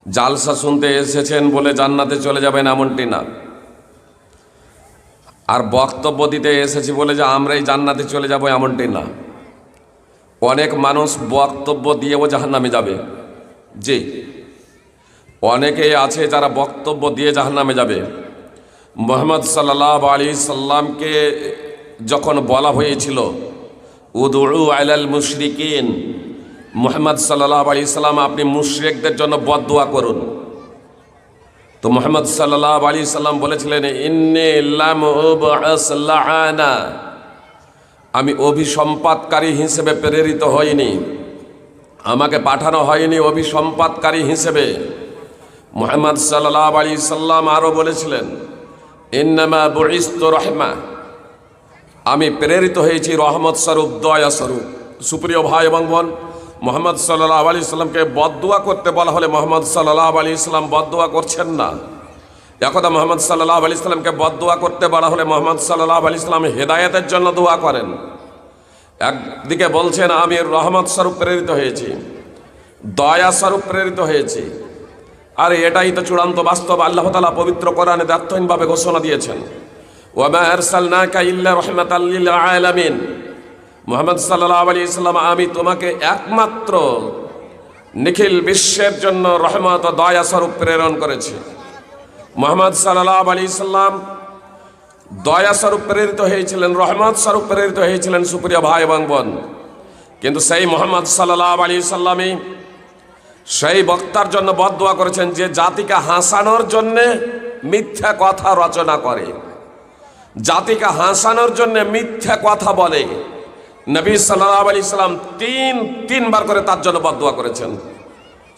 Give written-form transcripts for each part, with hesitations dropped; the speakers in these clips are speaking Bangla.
জালসা শুনতে এসেছেন বলে জান্নাতে চলে যাবেন এমনটি না, আর বক্তব্য দিতে এসেছি বলে যে আমরাই জান্নাতে চলে যাব এমনটি না। অনেক মানুষ বক্তব্য দিয়েও জাহান্নামে যাবে। জি, অনেকেই আছে যারা বক্তব্য দিয়ে জাহান্নামে যাবে। মুহাম্মদ সাল্লাল্লাহু আলাইহি সাল্লামকে যখন বলা হয়েছিল উদউ আলাল মুশরিকিন, মুহাম্মদ সাল্লাল্লাহু আলাইহি সাল্লাম আপনি মুশরিকদের জন্য বদদুয়া করুন, তো মুহাম্মদ সাল্লাল্লাহু আলাইহি সাল্লাম বলেছিলেন ইন্নী লাম উবআস লাআনা, আমি অভিসম্পাদকারী হিসেবে প্রেরিত হইনি, আমাকে পাঠানো হয়নি অভিসম্পাদকারী হিসেবে। মুহাম্মদ সাল্লাল্লাহু আলাইহি সাল্লাম আরও বলেছিলেন ইন্নামা বুইসতু রাহমা, আমি প্রেরিত হয়েছি রহমত স্বরূপ, দয়া স্বরূপ। সুপ্রিয় ভাই এবং বোন, মুহাম্মদ সাল্লাল্লাহু আলাইহি সাল্লামকে বদদুয়া করতে বলা হলে মুহাম্মদ সাল্লাল্লাহু আলাইহি সাল্লাম বদদুয়া করছেন না। একদা মুহাম্মদ সাল্লাল্লাহু আলাইহি সাল্লামকে বদদুয়া করতে বলা হলে মুহাম্মদ সাল্লাল্লাহু আলাইহি সাল্লাম হেদায়েতের জন্য দোয়া করেন। একদিকে বলছেন আমি রহমত স্বরূপ প্রেরিত হয়েছি, দয়া স্বরূপ প্রেরিত হয়েছি, আর এটাই তো চূড়ান্ত বাস্তব। আল্লাহ তাআলা পবিত্র কোরআনে দ্ব্যর্থহীনভাবে ঘোষণা দিয়েছেন ওয়া মা আরসালনাকা ইল্লা রাহমাতাল লিল আলামিন, মুহাম্মদ সাল্লাল্লাহু আলাইহি সাল্লাম আমি তোমাকে একমাত্র নিখিল বিশ্বের জন্য রহমত ও দয়া স্বরূপ প্রেরণ করেছি। মুহাম্মদ সাল্লাল্লাহু আলাইহি সাল্লাম দয়া স্বরূপ প্রেরিত হয়েছিলেন, রহমত স্বরূপ প্রেরিত হয়েছিলেন। সুপ্রিয় ভাই এবং বোন, কিন্তু সেই মুহাম্মদ সাল্লাল্লাহু আলাইহি সাল্লামই সেই বক্তার জন্য বদদুয়া করেছেন যে জাতিকে হাসানোর জন্যে মিথ্যা কথা রচনা করে, জাতিকে হাসানোর জন্য মিথ্যা কথা বলে। নবী সাল্লাল্লাহু আলাইহি সাল্লাম তিনবার করে তার জন্য বদদুয়া করেছেন।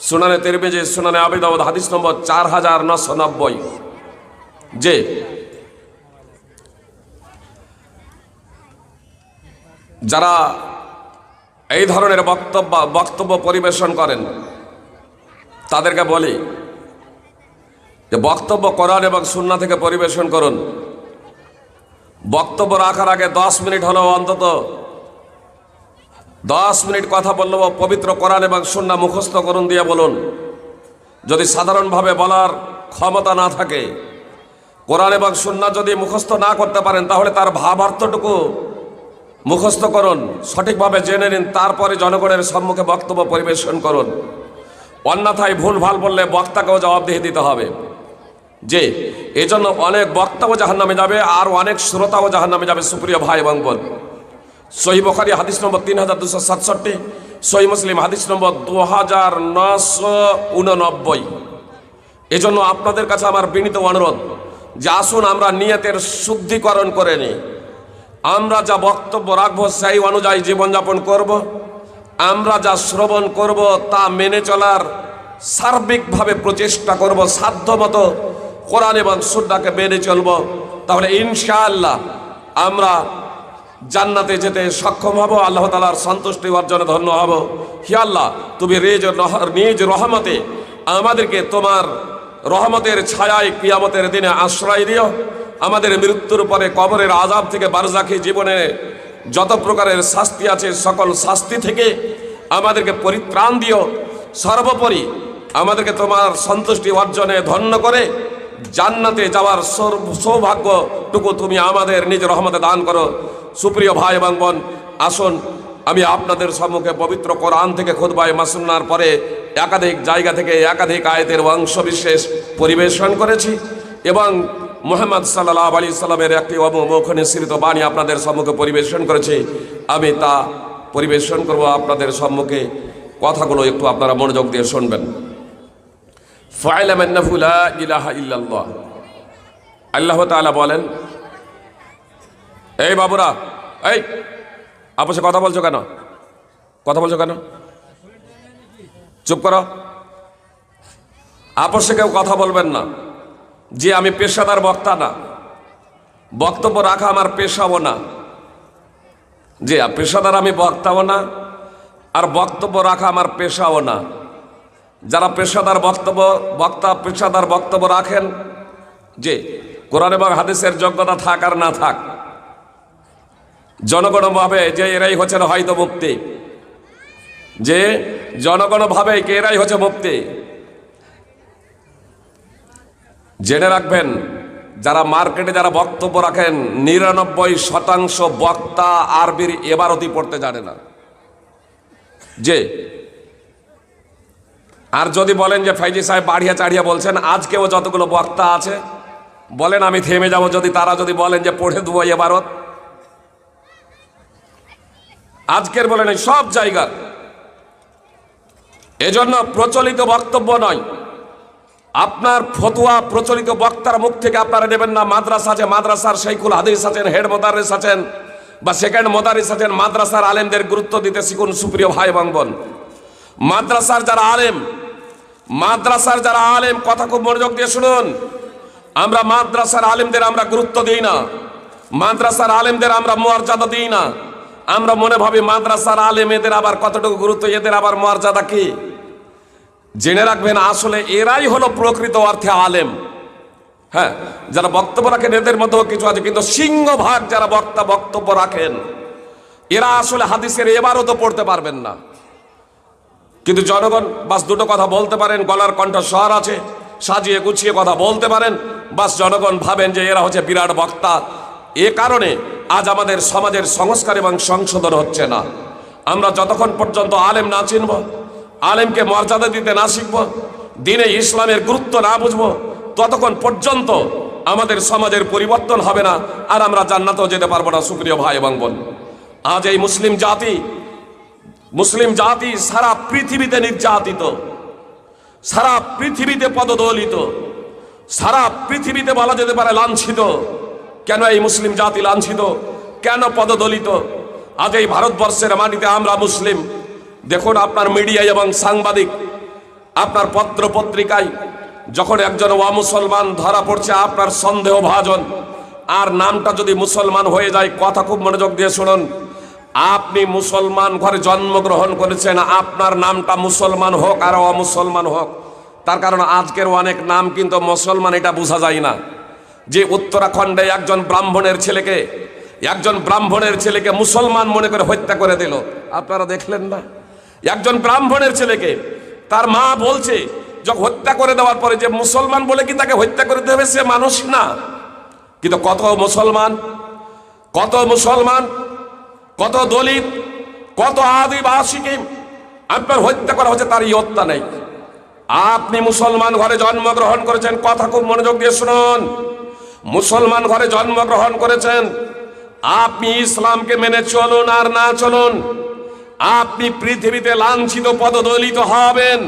সুনানে তিরমিজি, সুনানে আবু দাউদ, হাদিস নম্বর 4990, যে যারা এই ধরনের বক্তব্য পরিবেশন করেন তাদেরকে বলি যে বক্তব্য কোরআন এবং সুন্নাহ থেকে পরিবেশন করুন। বক্তব্য রাখার আগে 10 মিনিট হলেও অন্তত 10 মিনিট কথা বললেও পবিত্র কোরআন এবং সুন্নাহ মুখস্থ করুন দিয়ে বলুন। যদি সাধারণভাবে বলার ক্ষমতা না থাকে, কোরআন এবং সুন্নাহ যদি মুখস্থ না করতে পারেন, তাহলে তার ভাবার্থটুকু মুখস্থ করুন, সঠিকভাবে জেনে নিন, তারপরে জনগণের সম্মুখে বক্তব্য পরিবেশন করুন। অন্যথায় ভুলভাল বললে বক্তাকেও জবাবদিহি দিতে হবে। যে এজন্য অনেক বক্তাও জাহান্নামে যাবে আর অনেক শ্রোতাও জাহান্নামে যাবে। সুপ্রিয় ভাই এবং বোন, সহিহ বুখারী হাদিস নম্বর 3267, সহিহ মুসলিম হাদিস নম্বর 2989। এজন্য আপনাদের কাছে আমার বিনীত অনুরোধ যে আসুন আমরা নিয়তের শুদ্ধিকরণ করে নিই। আমরা যা বক্তব্য রাখবো সেই অনুযায়ী জীবনযাপন করব, আমরা যা শ্রবণ করব তা মেনে চলার সার্বিকভাবে প্রচেষ্টা করব, সাধ্যমতো কোরআন এবং সুন্নাহকে মেনে চলব। তাহলে ইনশাআল্লাহ আমরা জান্নাতে যেতে সক্ষম হব, আল্লাহ তাআলার সন্তুষ্টি অর্জনে ধন্য হব। হে আল্লাহ, তুমি নিজ রহমতে আমাদেরকে তোমার রহমতের ছায়ায় কিয়ামতের দিনে আশ্রয় দিও। আমাদের মৃত্যুর পরে কবরের আযাব থেকে বারজাখী জীবনে যত প্রকারের শাস্তি আছে সকল শাস্তি থেকে আমাদেরকে পরিত্রাণ দিও। সর্বোপরি আমাদেরকে তোমার সন্তুষ্টি অর্জনে ধন্য করে জান্নাতে যাওয়ার সৌভাগ্যটুকু তুমি আমাদের নিজ রহমতে দান করো। সুপ্রিয় ভাই এবং বোন, আসুন আমি আপনাদের সম্মুখে পবিত্র কোরআন থেকে খুতবায়ে মাসনুনার পরে একাধিক জায়গা থেকে একাধিক আয়াতের অংশ বিশেষ পরিবেশন করেছি এবং মুহাম্মদ সাল্লাল্লাহু আলাইহি সাল্লামের একটি অমোঘ নিঃসৃত বাণী আপনাদের সম্মুখে পরিবেশন করেছি। আমি তা পরিবেশন করব আপনাদের সম্মুখে। কথাগুলো একটু আপনারা মনোযোগ দিয়ে শুনবেন। ফা'লাম আন্নাহু লা ইলাহা ইল্লাল্লাহ, আল্লাহ তাআলা বলেন, এই বাবুরা, এই আপসে কথা বলছো কেন? কথা বলছো কেন? চুপ করো। আপসে কেউ কথা বলবেন না। যে আমি পেশাদার বক্তা না, বক্তব্য রাখা আমার পেশাও না। যে পেশাদার আমি বক্তাও না, আর বক্তব্য রাখা আমার পেশাও না। যারা পেশাদার বক্তব্য রাখেন, যে কোরআন এবং হাদিসের যোগ্যতা থাক আর না থাক, জনগণ ভাবে যে এরাই হচ্ছেন হয়তো মুফতি, যে জনগণ ভাবে এরাই হচ্ছে মুফতি, জেনে রাখবেন, যারা মার্কেটে যারা বক্তব্য রাখেন 99% বক্তা আরবির এবারতি পড়তে জানে না। যে আর যদি বলেন যে ফাইজি সাহেব বাড়িয়া চাড়িয়া বলছেন, আজকেও যতগুলো বক্তা আছে বলেন আমি থেমে যাব যদি তারা যদি বলেন যে পড়ে দেবো এবারত, আজকের বলেন সব জায়গার। এজন্য প্রচলিত বক্তব্য নয়, আপনার ফতুয়া প্রচলিত বক্তার মুখ থেকে আপনারা নেবেন না। মাদ্রাসা আছে, মাদ্রাসার শাইখুল হাদিস আছেন, হেড মোদারিস আছেন বা সেকেন্ড মোদারিস আছেন, মাদ্রাসার আলেমদের গুরুত্ব দিতে শিখুন। সুপ্রিয় ভাই এবং বোন, মাদ্রাসার যারা আলেম কথা খুব মনোযোগ দিয়ে শুনুন। আমরা মাদ্রাসার আলেমদের আমরা গুরুত্ব দিই না, মাদ্রাসার আলেমদের আমরা মর্যাদা দিই না। আমরা মনে ভাবি মাদ্রাসার আলেম, এদের আবার কতটুকু গুরুত্ব, এদের আবার মর্যাদা কি? জেনে রাখবেন, আসলে এরাই হলো প্রকৃত অর্থে আলেম। হ্যাঁ, যারা বক্তব্য রাখেন এদের মধ্যেও কিছু আছে, কিন্তু সিংহভাগ যারা বক্তব্য রাখেন এরা আসলে হাদিসের এবারও তো পড়তে পারবেন না। কিন্তু জনগণ বাস দুটো কথা বলতে পারেন, গলার কণ্ঠ স্বর আছে, সাজিয়ে গুছিয়ে কথা বলতে পারেন, বাস জনগণ ভাবেন যে এরা হচ্ছে বিরাট বক্তা। এ কারণে আজ আমাদের সমাজের সংস্কার এবং সংশোধন হচ্ছে না। আমরা যতক্ষণ পর্যন্ত আলেম না চিনব, আলেমকে মর্যাদা দিতে না শিখব, দিনে ইসলামের গুরুত্ব না বুঝবো, ততক্ষণ পর্যন্ত আমাদের সমাজের পরিবর্তন হবে না, আর আমরা জান্নাতেও যেতে পারবো না। সুপ্রিয় ভাই এবং বোন, আজ এই মুসলিম জাতি সারা পৃথিবীতে নির্যাতিত, সারা পৃথিবীতে পদদলিত, সারা পৃথিবীতে বলা যেতে পারে লাঞ্ছিত। কেন এই মুসলিম জাতি লাঞ্ছিত, কেন পদদলিত? আজ এই ভারতবর্ষের মাটিতে আমরা মুসলিম, দেখুন আপনার মিডিয়ায় এবং সাংবাদিক, আপনার পত্র পত্রিকায় যখন একজন অমুসলমান ধরা পড়ছে আপনার সন্দেহভাজন, আর নামটা যদি মুসলমান হয়ে যায়, কথা খুব মনোযোগ দিয়ে শুনুন, আপনি মুসলমান ঘরে জন্মগ্রহণ করেছেন, আপনার নামটা মুসলমান হোক আর অমুসলমান হোক, তার কারণ আজকের অনেক নাম কিন্তু মুসলমান, এটা বোঝা যায় না। যে উত্তরাখণ্ডে একজন ব্রাহ্মণের ছেলেকে মুসলমান মনে করে হত্যা করে দিল, আপনারা দেখলেন না? একজন ব্রাহ্মণের ছেলেকে তার মা বলছে যখন হত্যা করে দেওয়ার পরে যে মুসলমান বলে কি তাকে হত্যা করে দেবে? সে মানুষ না। কিন্তু কত মুসলমান, কত দলিত, কত আদিবাসীকে আপনার হত্যা করা হচ্ছে, তার ইয়ত্তা নেই। আপনি মুসলমান ঘরে জন্মগ্রহণ করেছেন, কথা খুব মনোযোগ দিয়ে শুনুন, মুসলমান ঘরে জন্মগ্রহণ করেছেন, আপনি ইসলামকে মেনে চলুন আর না চলুন, আপনি পৃথিবীতে লাঞ্ছিত পদদলিত হবেন,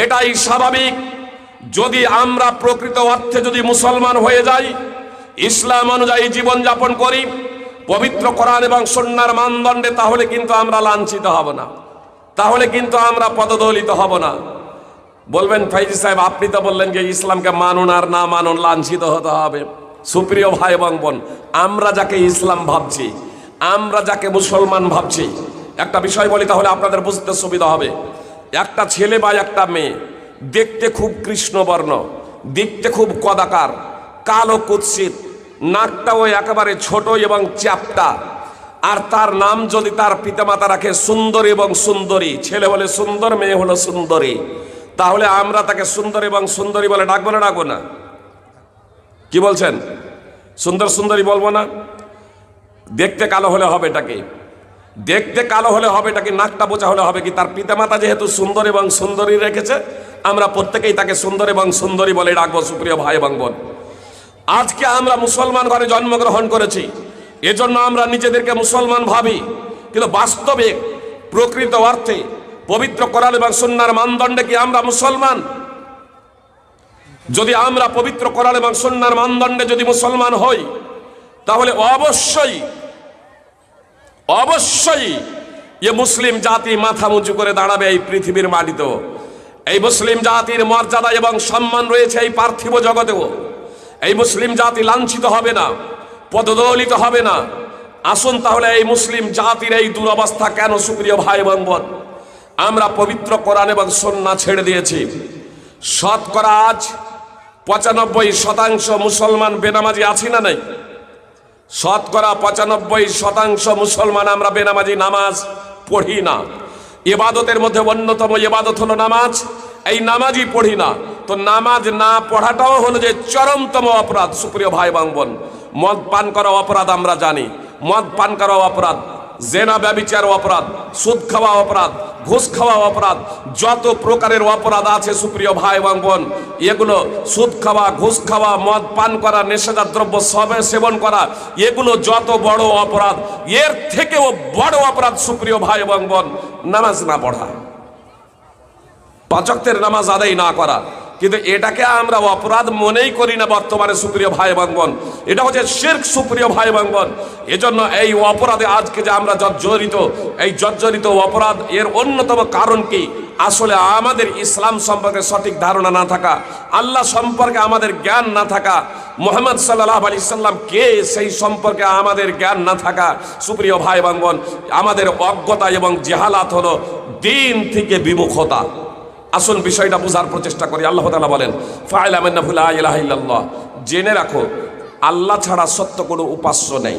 এটাই স্বাভাবিক। যদি আমরা প্রকৃত অর্থে যদি মুসলমান হয়ে যাই, ইসলাম অনুযায়ী জীবনযাপন করি, পবিত্র কোরআন এবং সুন্নাহর মানদণ্ডে, তাহলে কিন্তু আমরা লাঞ্ছিত হব না, তাহলে কিন্তু আমরা পদদলিত হব না। বলবেন ফাইজি সাহেব আপনি তো বললেন যে ইসলামকে মানুন আর না মানুন লাঞ্ছিত হতে হবে। সুপ্রিয় ভাই এবং বোন, আমরা যাকে ইসলাম ভাবছি, আমরা যাকে মুসলমান ভাবছি, একটা বিষয় বলি তাহলে আপনাদের বুঝতে সুবিধা হবে। একটা ছেলে বা একটা মেয়ে দেখতে খুব কৃষ্ণবর্ণ, দেখতে খুব কদাকার, কালো কুৎসিত, নাকটাও একেবারে ছোট এবং চ্যাপ্টা, আর তার নাম যদি তার পিতামাতা রাখে সুন্দর এবং সুন্দরী, ছেলে হলে সুন্দর, মেয়ে হলো সুন্দরী, তাহলে আমরা তাকে সুন্দর এবং সুন্দরী বলে ডাকবো না ডাকবো না? কি বলছেন? সুন্দর সুন্দরী বলবো না? দেখতে কালো হলে হবেটাকে, দেখতে কালো হলে হবেটাকে, নাকটা বোঝা হলে হবে কি? তার পিতামাতা যেহেতু সুন্দর এবং সুন্দরী রেখেছে, আমরা প্রত্যেকেই তাকে সুন্দর এবং সুন্দরী বলে ডাকবো। সুপ্রিয় ভাই এবং বোন, আজকে আমরা মুসলমান ঘরে জন্মগ্রহণ করেছি, এজন্য আমরা নিজেদেরকে মুসলমান ভাবি, কিন্তু বাস্তবে প্রকৃত অর্থে পবিত্র কোরআন এবং সুন্নাহর মানদণ্ডে কি আমরা মুসলমান? যদি আমরা পবিত্র কোরআন এবং সুন্নাহর মানদণ্ডে যদি মুসলমান হই, তাহলে অবশ্যই এ মুসলিম জাতি মাথা উঁচু করে দাঁড়াবে এই পৃথিবীর মাটিতেও। এই মুসলিম জাতির মর্যাদা এবং সম্মান রয়েছে এই পার্থিব জগতেও। এই মুসলিম জাতি লাঞ্ছিত হবে না, পদদলিত হবে না। আসুন তাহলে এই মুসলিম জাতির এই দুরবস্থা কেন? সুপ্রিয় ভাই এবং বোন, আমরা পবিত্র কোরআন এবং সুন্নাহ ছেড়ে দিয়েছি। শতকরা আজ 95% মুসলমান বেনামাজি আছি না নাই? শতকরা 95% মুসলমান আমরা বেনামাজি, নামাজ পড়ি না। ইবাদতের মধ্যে অন্যতম ইবাদত হলো নামাজ, এই নামাজই পড়ি না। তো নামাজ না পড়াটাও হলো যে চরমতম অপরাধ। সুপ্রিয় ভাই এবং বোন, মদ পান করা অপরাধ আমরা জানি, মদ পান করা অপরাধ, জেনা ব্যভিচার অপরাধ, সুদ খাওয়া অপরাধ, ঘুষ খাওয়া অপরাধ, যত প্রকারের অপরাধ আছে সুপ্রিয় ভাই এবং বোন, এগুলো সুদ খাওয়া, ঘুষ খাওয়া, মদ পান করা, নেশাদার দ্রব্য সবে সেবন করা, এগুলো যত বড় অপরাধ, এর থেকেও বড় অপরাধ সুপ্রিয় ভাই এবং বোন নামাজ না পড়া, পাঁচ ওয়াক্তের নামাজ আদায় না করা। কিন্তু এটাকে আমরা অপরাধ মনেই করি না বর্তমানে সুপ্রিয় ভাই এবং বোন, এটা হচ্ছে শিরক সুপ্রিয় ভাই এবং বোন। এজন্য এই অপরাধে আজকে যে আমরা জর্জরিত, এই জর্জরিত অপরাধ এর অন্যতম কারণ কি? আসলে আমাদের ইসলাম সম্পর্কে সঠিক ধারণা না থাকা, আল্লাহ সম্পর্কে আমাদের জ্ঞান না থাকা, মুহাম্মদ সাল্লাল্লাহু আলাইহি সাল্লাম কে সেই সম্পর্কে আমাদের জ্ঞান না থাকা সুপ্রিয় ভাই এবং বোন, আমাদের অজ্ঞতা এবং জেহালাত হলো দিন থেকে বিমুখতা। আসুন বিষয়টা বোঝার প্রচেষ্টা করি। আল্লাহ তাআলা বলেন, ফা'লাম আন্নাহু লা ইলাহা ইল্লাল্লাহ, জেনে রাখো আল্লাহ ছাড়া সত্য কোনো উপাস্য নেই।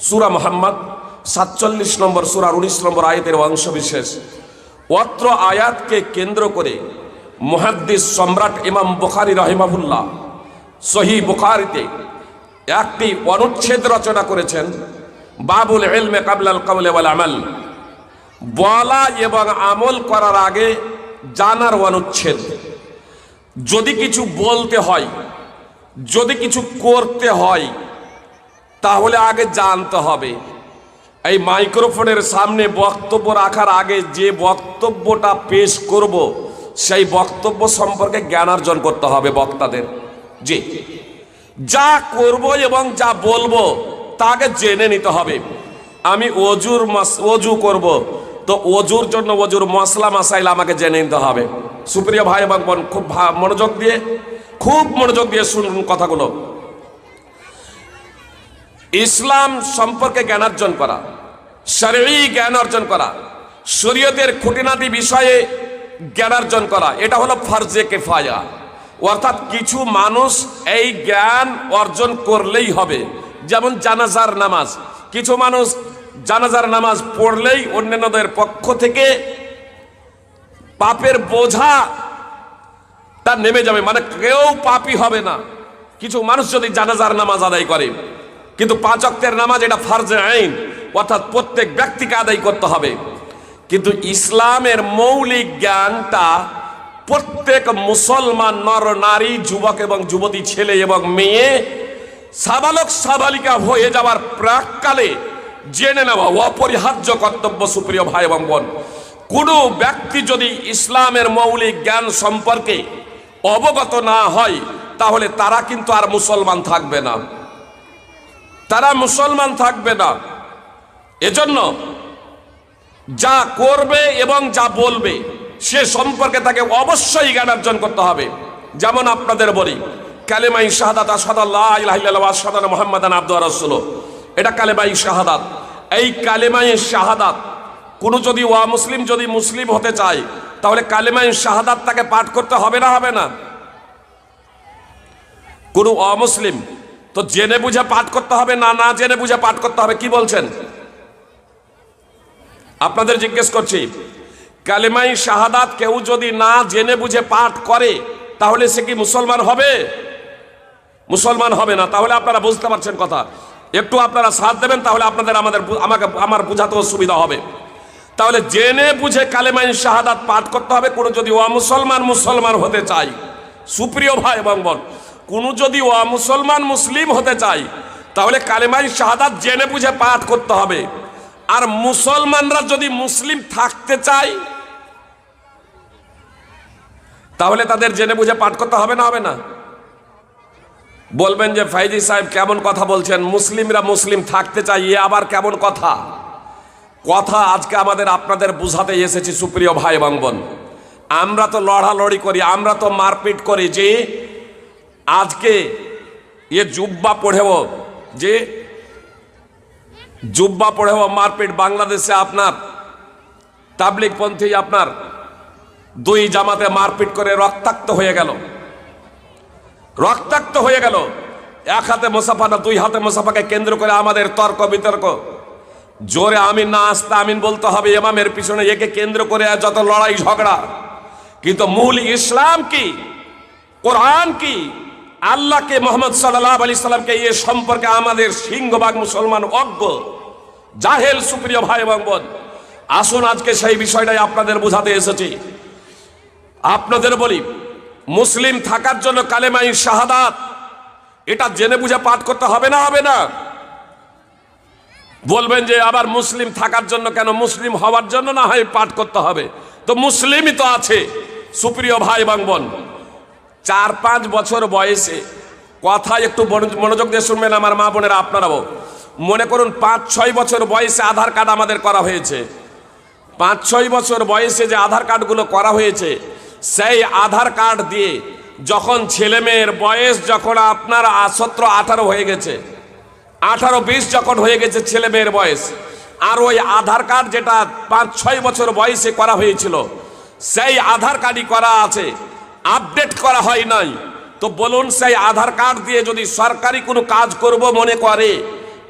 সূরা মুহাম্মদ 47 নম্বর সূরার 19 নম্বর আয়াতের অংশ বিশেষ। অত্র আয়াতকে কেন্দ্র করে মুহাদ্দিস সম্রাট ইমাম বুখারী রাহিমাহুল্লাহ সহিহ বুখারীতে একটি অনুচ্ছেদ রচনা করেছেন, বাবুল ইলমে কাবলাল কাওলি ওয়াল আমাল, বলা এবং আমল করার আগে জানার অনুচ্ছেদ। যদি কিছু বলতে হয়, যদি কিছু করতে হয়, তাহলে আগে জানতে হবে। এই মাইক্রোফোনের সামনে বক্তব্য রাখার আগে যে বক্তব্যটা পেশ করব, সেই বক্তব্য সম্পর্কে জ্ঞান অর্জন করতে হবে বক্তাদের। জি, যা করব এবং যা বলবো তাকে জেনে নিতে হবে। আমি অজু করব, তো অজুর জন্য অজুর মশলা মাসাইল আমাকে জেনে নিতে হবে। সুপ্রিয় ভাই এবং বোন, খুব মনোযোগ দিয়ে শুনুন কথাগুলো। ইসলাম সম্পর্কে জ্ঞান অর্জন করা, শরঈ জ্ঞান অর্জন করা, শরীয়তের খুঁটিনাটি বিষয়ে জ্ঞান অর্জন করা, এটা হলো ফরজে কিফায়া। অর্থাৎ কিছু মানুষ এই জ্ঞান অর্জন করলেই হবে। যেমন জানাজার নামাজ, কিছু মানুষ জানাজার নামাজ পড়লেই অন্যান্যদের পক্ষ থেকে পাপের বোঝা তার নেমে যাবে, মানে কেউ পাপী হবে না কিছু মানুষ যদি জানাজার নামাজ আদায় করে। কিন্তু পাঁচ ওয়াক্তের নামাজ এটা ফরজে আইন, অর্থাৎ প্রত্যেক ব্যক্তিকে আদায় করতে হবে। কিন্তু ইসলামের মৌলিক জ্ঞানটা প্রত্যেক মুসলমান নর নারী, যুবক এবং যুবতী, ছেলে এবং মেয়ে, সাবালক সাবালিকা হয়ে যাওয়ার প্রাককালে জেনে নেওয়া অপরিহার্য কর্তব্য। সুপ্রিয় ভাই এবং বোন, কোনো ব্যক্তি যদি ইসলামের মৌলিক জ্ঞান সম্পর্কে অবগত না হয়, তাহলে তারা কিন্তু আর মুসলমান থাকবে না, তারা মুসলমান থাকবে না। এজন্য যা করবে এবং যা বলবে সে সম্পর্কে তাকে অবশ্যই জ্ঞান অর্জন করতে হবে। যেমন আপনাদের বলি, কালেমায়ে শাহাদাত, আশহাদু আল্লা ইলাহা ইল্লাল্লাহ ওয়া আশহাদু আন্না মুহাম্মাদান আবদুহু ওয়া রাসূলুহু, এটা কালেমায়ে শাহাদাত। এই কালেমায়ে শাহাদাত কোনো যদি মুসলিম যদি মুসলিম হতে চায়, তাহলে কালেমায়ে শাহাদাত তাকে পাঠ করতে হবে না, হবে না? কোনো অমুসলিম তো জেনে বুঝে পাঠ করতে হবে না, না জেনে বুঝে পাঠ করতে হবে? কি বলছেন? আপনাদের জিজ্ঞেস করছি, কালেমায়ে শাহাদাত কেউ যদি না জেনে বুঝে পাঠ করে, তাহলে সে কি মুসলমান হবে? মুসলমান হবে না। তাহলে আপনারা বুঝতে পারছেন কথা, একটু আপনারা সাথ দেবেন, তাহলে আপনাদের আমার বুঝাতেও সুবিধা হবে। তাহলে জেনে বুঝে কালেমায়ে শাহাদাত পাঠ করতে হবে কোনো যদি মুসলমান হতে চাই। সুপ্রিয় ভাই এবং বোন, কোনো যদি মুসলমান মুসলিম হতে চাই, তাহলে কালেমায়ে শাহাদাত জেনে বুঝে পাঠ করতে হবে। আর মুসলমানরা যদি মুসলিম থাকতে চায়, তাহলে তাদের জেনে বুঝে পাঠ করতে হবে না, হবে না? বলবেন যে ফাইজি সাহেব কেমন কথা বলছেন, মুসলিমরা মুসলিম থাকতে চাই, এ আবার কেমন কথা? কথা আজকে আমাদের আপনাদের বুঝাতে এসেছি। সুপ্রিয় ভাই এবং বোন, আমরা তো লড়ালড়ি করি, আমরা তো মারপিট করি, যে আজকে এ জুব্বা পড়েও মারপিট। বাংলাদেশে আপনার তাবলিগ পন্থী আপনার দুই জামাতে মারপিট করে রক্তাক্ত হয়ে গেল। এক হাতে মুসাফা না দুই হাতে মুসাফাকে কেন্দ্র করে আমাদের তর্ক বিতর্ক। জোরে আমিন না আসতে আমিন বলতে হবে, ইমামের পিছনে একে কেন্দ্র করে যত লড়াই ঝগড়া। কিন্তু মূল ইসলাম কি? কোরআন কি, আল্লাহকে, মোহাম্মদ সাল্লাল্লাহু আলাইহি সাল্লামকে এ সম্পর্কে আমাদের সিংহভাগ মুসলমান অজ্ঞ, জাহেল। সুপ্রিয় ভাই এবং বোন, আসুন আজকে সেই বিষয়টাই আপনাদের বোঝাতে এসেছি। আপনাদের বলি, মুসলিম থাকার জন্য কালেমায়ে শাহাদাত এটা জেনে বুঝে পাঠ করতে হবে না? হবে না? বলবেন যে আবার মুসলিম থাকার জন্য কেন, মুসলিম হওয়ার জন্য না হয় পাঠ করতে হবে। তো মুসলিমই তো আছে। সুপ্রিয় ভাই এবং বোন, 4-5 বছর বয়সে, কথা একটু মনোযোগ দিয়ে শুনবেন আমার মা বোনেরা, আপনারাও মনে করুন 5-6 বছর বয়সে আধার কার্ড আমাদের করা হয়েছে। 5-6 বছর বয়সে যে আধার কার্ডগুলো করা হয়েছে, সেই আধার কার্ড দিয়ে যখন ছেলে মেয়ের বয়স যখন আপনার 17-18 হয়ে গেছে, 18-20 যখন হয়ে গেছে ছেলে মেয়ের বয়স, আর ওই আধার কার্ড যেটা 5-6 বছর বয়সে করা হয়েছিল, সেই আধার কার্ডই করা আছে, আপডেট করা হয় নাই। তো বলুন, সেই আধার কার্ড দিয়ে যদি সরকারি কোনো কাজ করব মনে করে,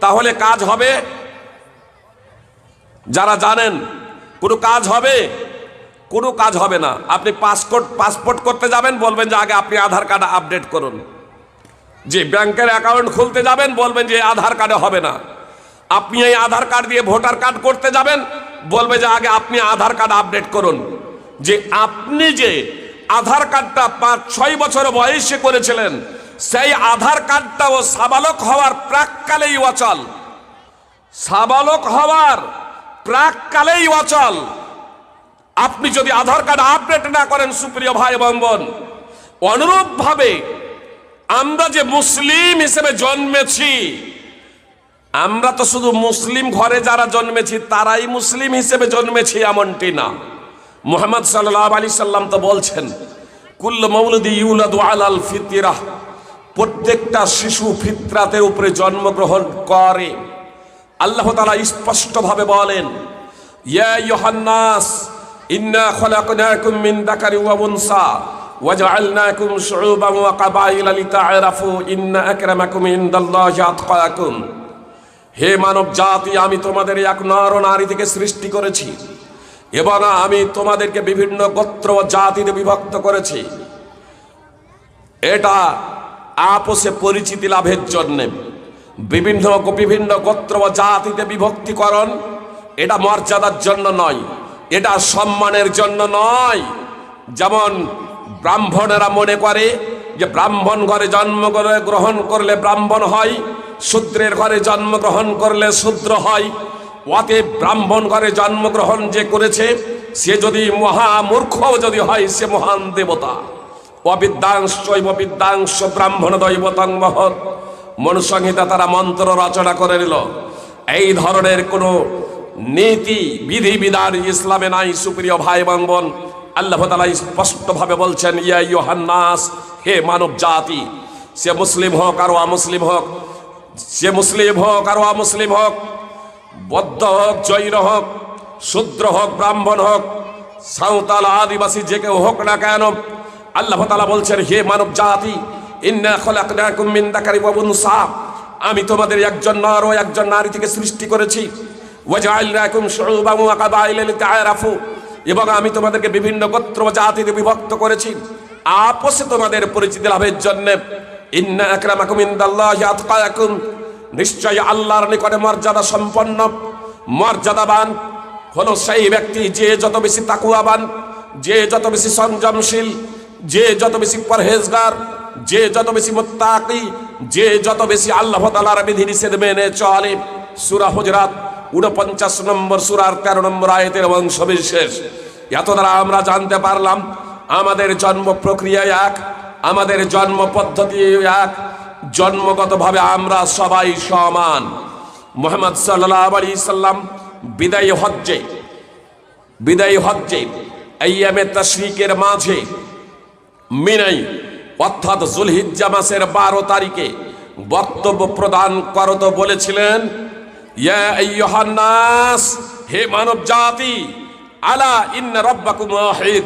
তাহলে কাজ হবে? যারা জানেন কোনো কাজ হবে? কোনো কাজ হবে না। আপনি পাসপোর্ট করতে যাবেন, বলবেন যে আগে আপনি আধার কার্ড আপডেট করুন। যে ব্যাংকের অ্যাকাউন্ট খুলতে যাবেন, বলবেন যে আধার কার্ডে হবে না। আপনি এই আধার কার্ড দিয়ে ভোটার কার্ড করতে যাবেন, বলবে যে আগে আপনি আধার কার্ড আপডেট করুন। যে আপনি যে আধার কার্ডটা 5-6 বছর বয়সে করেছিলেন, সেই আধার কার্ডটাও সাবালক হওয়ার প্রাককালেই অচল। সাবালক হওয়ার প্রাককালেই অচল। আপনি যদি আধার কার্ড আপডেট না করেন, সুপ্রিয় ভাই এবং বোন, অনুরূপভাবে আমরা যে মুসলিম হিসেবে জন্মেছি, আমরা তো শুধু মুসলিম ঘরে যারা জন্মেছি তারাই মুসলিম হিসেবে জন্মেছি এমনটি না। মুহাম্মদ সাল্লাল্লাহু আলাইহি সাল্লাম তো বলছেন, কুল্লু মাউলুদি ইউলাদু আলাল ফিতরাহ, প্রত্যেকটা শিশু ফিতরাতের উপরে জন্মগ্রহণ করে। আল্লাহ তাআলা স্পষ্টভাবে বলেন, ইয়া আইয়ুহান নাস ইন্না খলাকনাকুম মিন যাকারি ওয়া উনসা ওয়াজআলনাকুম শুউবান ওয়া কাবাইলা লিতাআরাফু ইন্না আকরামাকুম ইনদাল্লাহি আতকাকুম। হে মানব জাতি, আমি তোমাদের এক নর ও নারী থেকে সৃষ্টি করেছি এবং আমি তোমাদেরকে বিভিন্ন গোত্র ও জাতিতে বিভক্ত করেছি। এটা আপসে পরিচিতি লাভের জন্য। বিভিন্ন বিভিন্ন গোত্র ও জাতিতে বিভক্তিকরণ এটা মর্যাদার জন্য নয়, এটা সম্মানের জন্য নয়। যেমন ব্রাহ্মণেরা মনে করে যে ব্রাহ্মণ ঘরে জন্মগ্রহণ করলে ব্রাহ্মণ হয়, শূদ্রের ঘরে জন্মগ্রহণ করলে শূদ্র হয়। অতএব ব্রাহ্মণ ঘরে জন্মগ্রহণ যে করেছে, সে যদি মহামূর্খ যদি হয়, সে মহান দেবতা। অবিদ্যাংশৈব বিদ্যাংশ ব্রাহ্মণ দৈবতং মহৎ। মনুসংহিতা তারা মন্ত্র রচনা করে নিল। এই ধরনের কোনো নীতি বিধিবিধান ইসলামে নাই। সুপ্রিয় ভাই এবং বোন, আল্লাহ তাআলা স্পষ্টভাবে বলছেন, ইয়া আইয়ুহান নাস, হে মানব জাতি, সে মুসলিম হোক আর অমুসলিম হোক, সে মুসলিম হোক আর অমুসলিম হোক, বৌদ্ধ হোক, জৈন হোক, শূদ্র হোক, ব্রাহ্মণ হোক, সাঁওতাল, আদিবাসী, যে কেউ হোক না কেন, আল্লাহ তাআলা বলছেন, হে মানব জাতি, ইন্না খলাকনাকুম মিন যাকারি ওয়া উনসা, আমি তোমাদের একজন নর ও একজন নারী থেকে সৃষ্টি করেছি। ওয়াজআলনাকুম শুউবান ওয়া কাবাইলা লিতাআরাফু, এবং আমি তোমাদেরকে বিভিন্ন গোত্র ও জাতিতে বিভক্ত করেছি আপসে তোমাদের পরিচিতি লাভের জন্য। ইন্না আকরামাকুম ইনদাল্লাহি আতকাকুম, নিশ্চয় আল্লাহর নিকটে মর্যাদা সম্পন্ন, মর্যাদাবান হলো সেই ব্যক্তি যে যত বেশি তাকওয়াবান, যে যত বেশি সংযমশীল, যে যত বেশি পরহেজগার, যে যত বেশি মুত্তাকি, যে যত বেশি আল্লাহ তাআলার বিধিনিষেধ মেনে চলে। সূরা হুজরাত 49 নম্বর সূরার 13 নম্বর আয়াতের অংশ বিশেষ। এত দ্বারা আমরা জানতে পারলাম আমাদের জন্ম প্রক্রিয়া এক, আমাদের জন্ম পদ্ধতি এক, জন্মগতভাবে আমরা সবাই সমান। মুহাম্মদ সাল্লাল্লাহু আলাইহি সাল্লাম বিদায়ী হজ্জে আইয়ামে তাশরিকের মাঝে মিনাই অর্থাৎ যুলহিজ্জা মাসের 12 তারিখে বক্তব্য প্রদান করতে বলেছিলেন, ইয়া আইয়ুহান নাস, হে মানব জাতি, আলা ইন্না রাব্বাকুম ওয়াহিদ,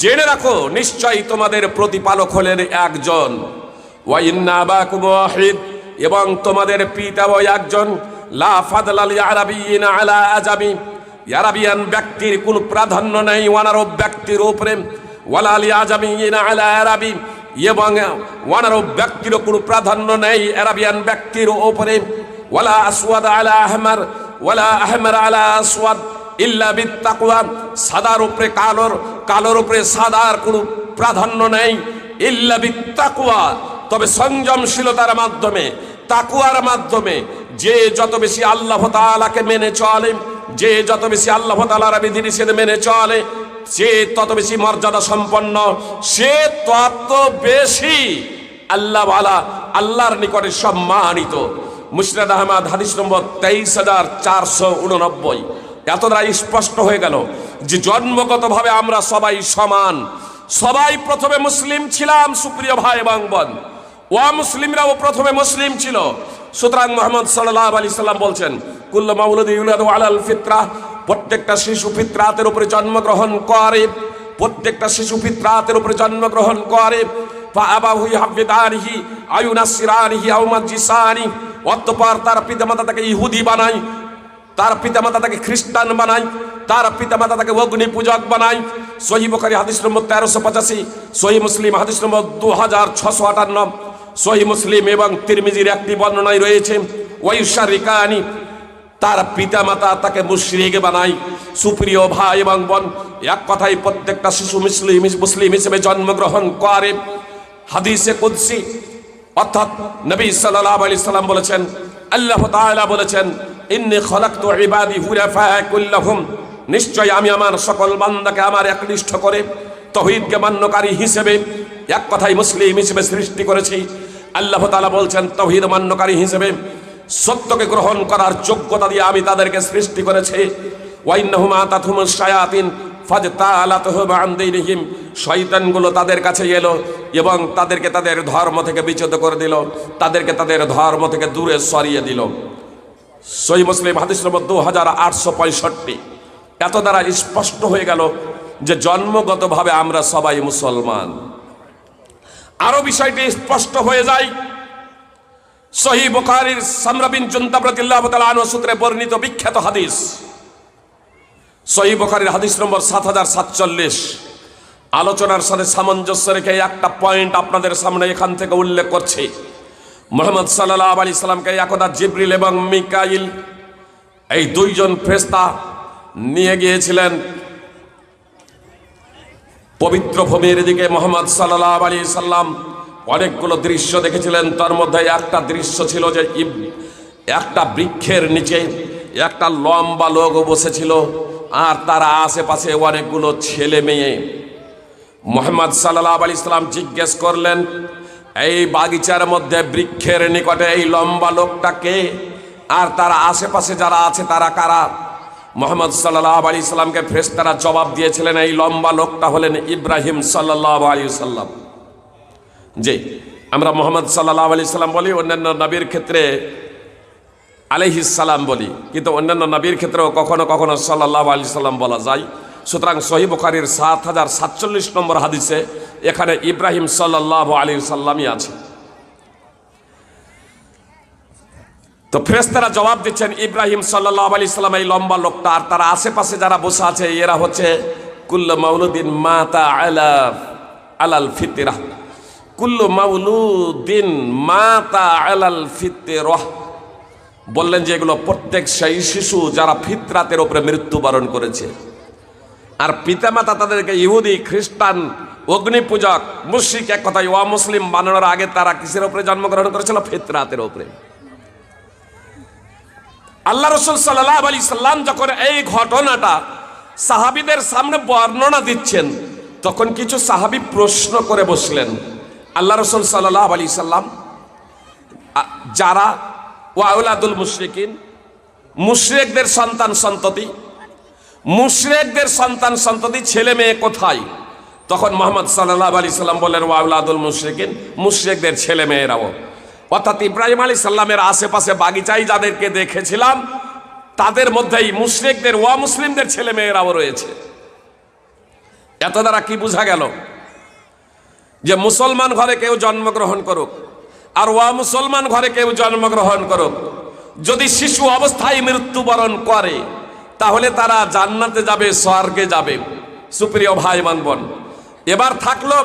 জেনে রাখো নিশ্চয়ই তোমাদের প্রতিপালক হলেন একজন। ওয়া ইন্না আবাকুম ওয়াহিদ, এবং তোমাদের পিতাও একজন। লা ফাদলা লি আরাবিয়িন আলা আজামি, আরাবিয়ান ব্যক্তির কোনো প্রাধান্য নেই অনারব ব্যক্তির উপরে। ওয়ালা লি আজামিয়িন আলা আরাবি, এবং ওয়ানারব ব্যক্তিরও কোনো প্রাধান্য নেই আরাবিয়ান ব্যক্তির ওপরে। ওয়ালা আসওয়াদ আলা আহমার ওয়ালা আহমার আলা আসওয়াদ ইল্লা বিত্তাকওয়া, সাদার উপরে কালোর, কালোর উপরে সাদার কোনো প্রাধান্য নেই ইল্লা বিত্তাকওয়া, তবে সংযমশীলতার মাধ্যমে, তাকওয়ার মাধ্যমে। যে যত বেশি আল্লাহ তাআলাকে মেনে চলে, যে যত বেশি আল্লাহ তাআলার বিধিনিষেধ মেনে চলে, সে তত বেশি মর্যাদা সম্পন্ন, সে তত বেশি আল্লাহ ওয়ালা, আল্লাহর নিকটে সম্মানিত। মুসনাদ আহমদ হাদিস নম্বর 23,489। এত দ্বারা স্পষ্ট হয়ে গেল যে জন্মগতভাবে আমরা সবাই সমান, সবাই প্রথমে মুসলিম ছিলাম। সুপ্রিয় ভাই এবং বোন, মুসলিমরাও প্রথমে মুসলিম ছিল। সুতরাং মুহাম্মদ সাল্লাল্লাহু আলাইহি সাল্লাম বলছেন, কুল্লু মাউলুদি ইউলাদু আলাল ফিতরাহ, প্রত্যেকটা শিশু ফিতরাতের উপরে জন্মগ্রহণ করে, প্রত্যেকটা শিশু ফিতরাতের উপরে জন্মগ্রহণ করে। ফাআবাহু ইউহাব্বিদানিহি আও ইউনাসসিরানিহি আও ইউমাজ্জিসানি, অতঃপর তার পিতামাতা তাকে ইহুদি বানায়, তার পিতামাতা তাকে খ্রিস্টান বানায়, তার পিতামাতা তাকে অগ্নি পূজক বানায়। সহিহ বুখারী হাদিস নম্বর 1385, সহিহ মুসলিম হাদিস নম্বর 2658, সহিহ মুসলিম এবং তিরমিজির একটি বর্ণনায় রয়েছে ওয়ায়ুশারিকানি, তার পিতামাতা তাকে মুশরিক বানায়। সুপ্রিয় ভাই এবং বোন, এক কথায় প্রত্যেকটা শিশু মুসলিম হিসেবে জন্মগ্রহণ করে। হাদিসে কুদসি অর্থাৎ নবী সাল্লাল্লাহু আলাইহি সাল্লাম বলেছেন, আল্লাহ তাআলা বলেছেন, ইন্নী খলাকতু ইবাদি হুনাফা কুল্লাহুম, নিশ্চয় আমি আমার সকল বান্দাকে আমার একনিষ্ঠ করে তাওহীদকে মান্যকারী হিসেবে, এক কথায় মুসলিম হিসেবে সৃষ্টি করেছি। আল্লাহ তাআলা বলছেন তাওহীদ মান্যকারী হিসেবে, সত্যকে গ্রহণ করার যোগ্যতা দিয়ে আমি তাদেরকে সৃষ্টি করেছি। ওয়া ইন্নাহুম আতাতহুমুশ শায়াতিন ফাজতালাতুহুম আন দীনিহিম, শয়তানগুলো তাদের কাছে এলো এবং তাদেরকে তাদের ধর্ম থেকে বিচ্যুত করে দিল, তাদেরকে তাদের ধর্ম থেকে দূরে সরিয়ে দিল। সহিহ মুসলিম হাদিস নম্বর 2865। এত দ্বারা স্পষ্ট হয়ে গেল যে জন্মগতভাবে আমরা সবাই মুসলমান। আরো বিষয়টি স্পষ্ট হয়ে যায় সহিহ বুখারীর সামরা বিন জুনদাব রাদিয়াল্লাহু তাআলা আনহু সূত্রে বর্ণিত বিখ্যাত হাদিস, সহিহ বুখারীর হাদিস নম্বর 7047। আলোচনার সাথে সামঞ্জস্য রেখে একটা পয়েন্ট আপনাদের সামনে এখান থেকে উল্লেখ করছি। মুহাম্মদ সাল্লাল্লাহু আলাইহি সাল্লামকে একদা জিবরিল এবং মিকাইল, এই দুইজন ফেরেশতা নিয়ে গিয়েছিলেন পবিত্র ভূমির দিকে। মুহাম্মদ সাল্লাল্লাহু আলাইহি সাল্লাম অনেকগুলো দৃশ্য দেখেছিলেন। তার মধ্যে একটা দৃশ্য ছিল যে একটা বৃক্ষের নিচে একটা লম্বা লোক বসেছিল, আর তার আশেপাশে অনেকগুলো ছেলে মেয়ে। মুহাম্মদ সাল্লাল্লাহু আলাইহি সাল্লাম জিজ্ঞেস করলেন, এই বাগিচার মধ্যে বৃক্ষের নিকটে এই লম্বা লোকটা কে, আর তার আশেপাশে যারা আছে তারা কারা? মুহাম্মদ সাল্লাল্লাহু আলাইহি সাল্লামকে ফেরেশতারা জবাব দিয়েছিলেন, এই লম্বা লোকটা হলেন ইব্রাহিম সাল্লাল্লাহু আলাইহি সাল্লাম। জি, আমরা মুহাম্মদ সাল্লাল্লাহু আলাইহি সাল্লাম বলি, অন্যান্য নবীর ক্ষেত্রে আলাইহিস সালাম বলি, কিন্তু অন্যান্য নবীর ক্ষেত্রেও কখনো কখনো সাল্লাল্লাহু আলাইহি সাল্লাম বলা যায়। সুতরাং সহিহ বুখারীর 7047 নম্বর হাদিসে এখানে ইব্রাহিম সাল্লাল্লাহু আলাইহি সাল্লামই আছে। তো ফেরেশতারা জবাব দিচ্ছেন, ইব্রাহিম সাল্লাল্লাহু আলাইহি সাল্লাম এই লম্বা লোকটা, আর তার আশেপাশে যারা বসে আছে এরা হচ্ছে কুল্লু মাউলুদিন মাতা আলাল ফিতরাহ, কুল্লু মাউলুদিন মাতা আলাল ফিতরাহ। বললেন যে এগুলো প্রত্যেক সেই শিশু যারা ফিতরাতের উপরে মৃত্যুবরণ করেছে, আর পিতামাতা তাদেরকে ইহুদি, খ্রিস্টান, অগ্নি পূজক, মুশরিক, এক কথায় অমুসলিম বানানোর আগে তারা কিসের উপরে জন্মগ্রহণ করেছিল? ফিতরাতের উপরে। আল্লাহ রাসূল সাল্লাল্লাহু আলাইহি সাল্লাম যখন এই ঘটনাটা সাহাবীদের সামনে বর্ণনা দিচ্ছেন, তখন কিছু সাহাবী প্রশ্ন করে বসলেন। আল্লাহ রাসূল সাল্লাল্লাহু আলাইহি সাল্লাম যারা ওয়াউলাদুল মুশরিকিন, মুশরিকদের সন্তান সন্ততি, মুশরিকদের সন্তান সন্ততি ছেলে মেয়ে কোথায়? তখন মুহাম্মদ সাল্লাল্লাহু আলাইহি সাল্লাম বললেন, ওয়াউলাদুল মুশরিকিন, মুশরিকদের ছেলে মেয়েরাও। অর্থাৎ ইব্রাহিম আলাইহিস সালামের আশেপাশে বাগিচায় যাদেরকে দেখেছিলাম তাদের মধ্যেই মুশরিকদের, মুসলিমদের ছেলে মেয়েরাও রয়েছে। এত দ্বারা কি বোঝা গেল? যে মুসলমান ঘরে কেউ জন্মগ্রহণ করুক আর মুসলমান ঘরে কেউ জন্মগ্রহণ করুক, যদি শিশু অবস্থায় মৃত্যুবরণ করে তাহলে তারা জান্নাতে যাবে, স্বর্গে যাবে। সুপ্রিয় ভাই বোন, এবার থাকলো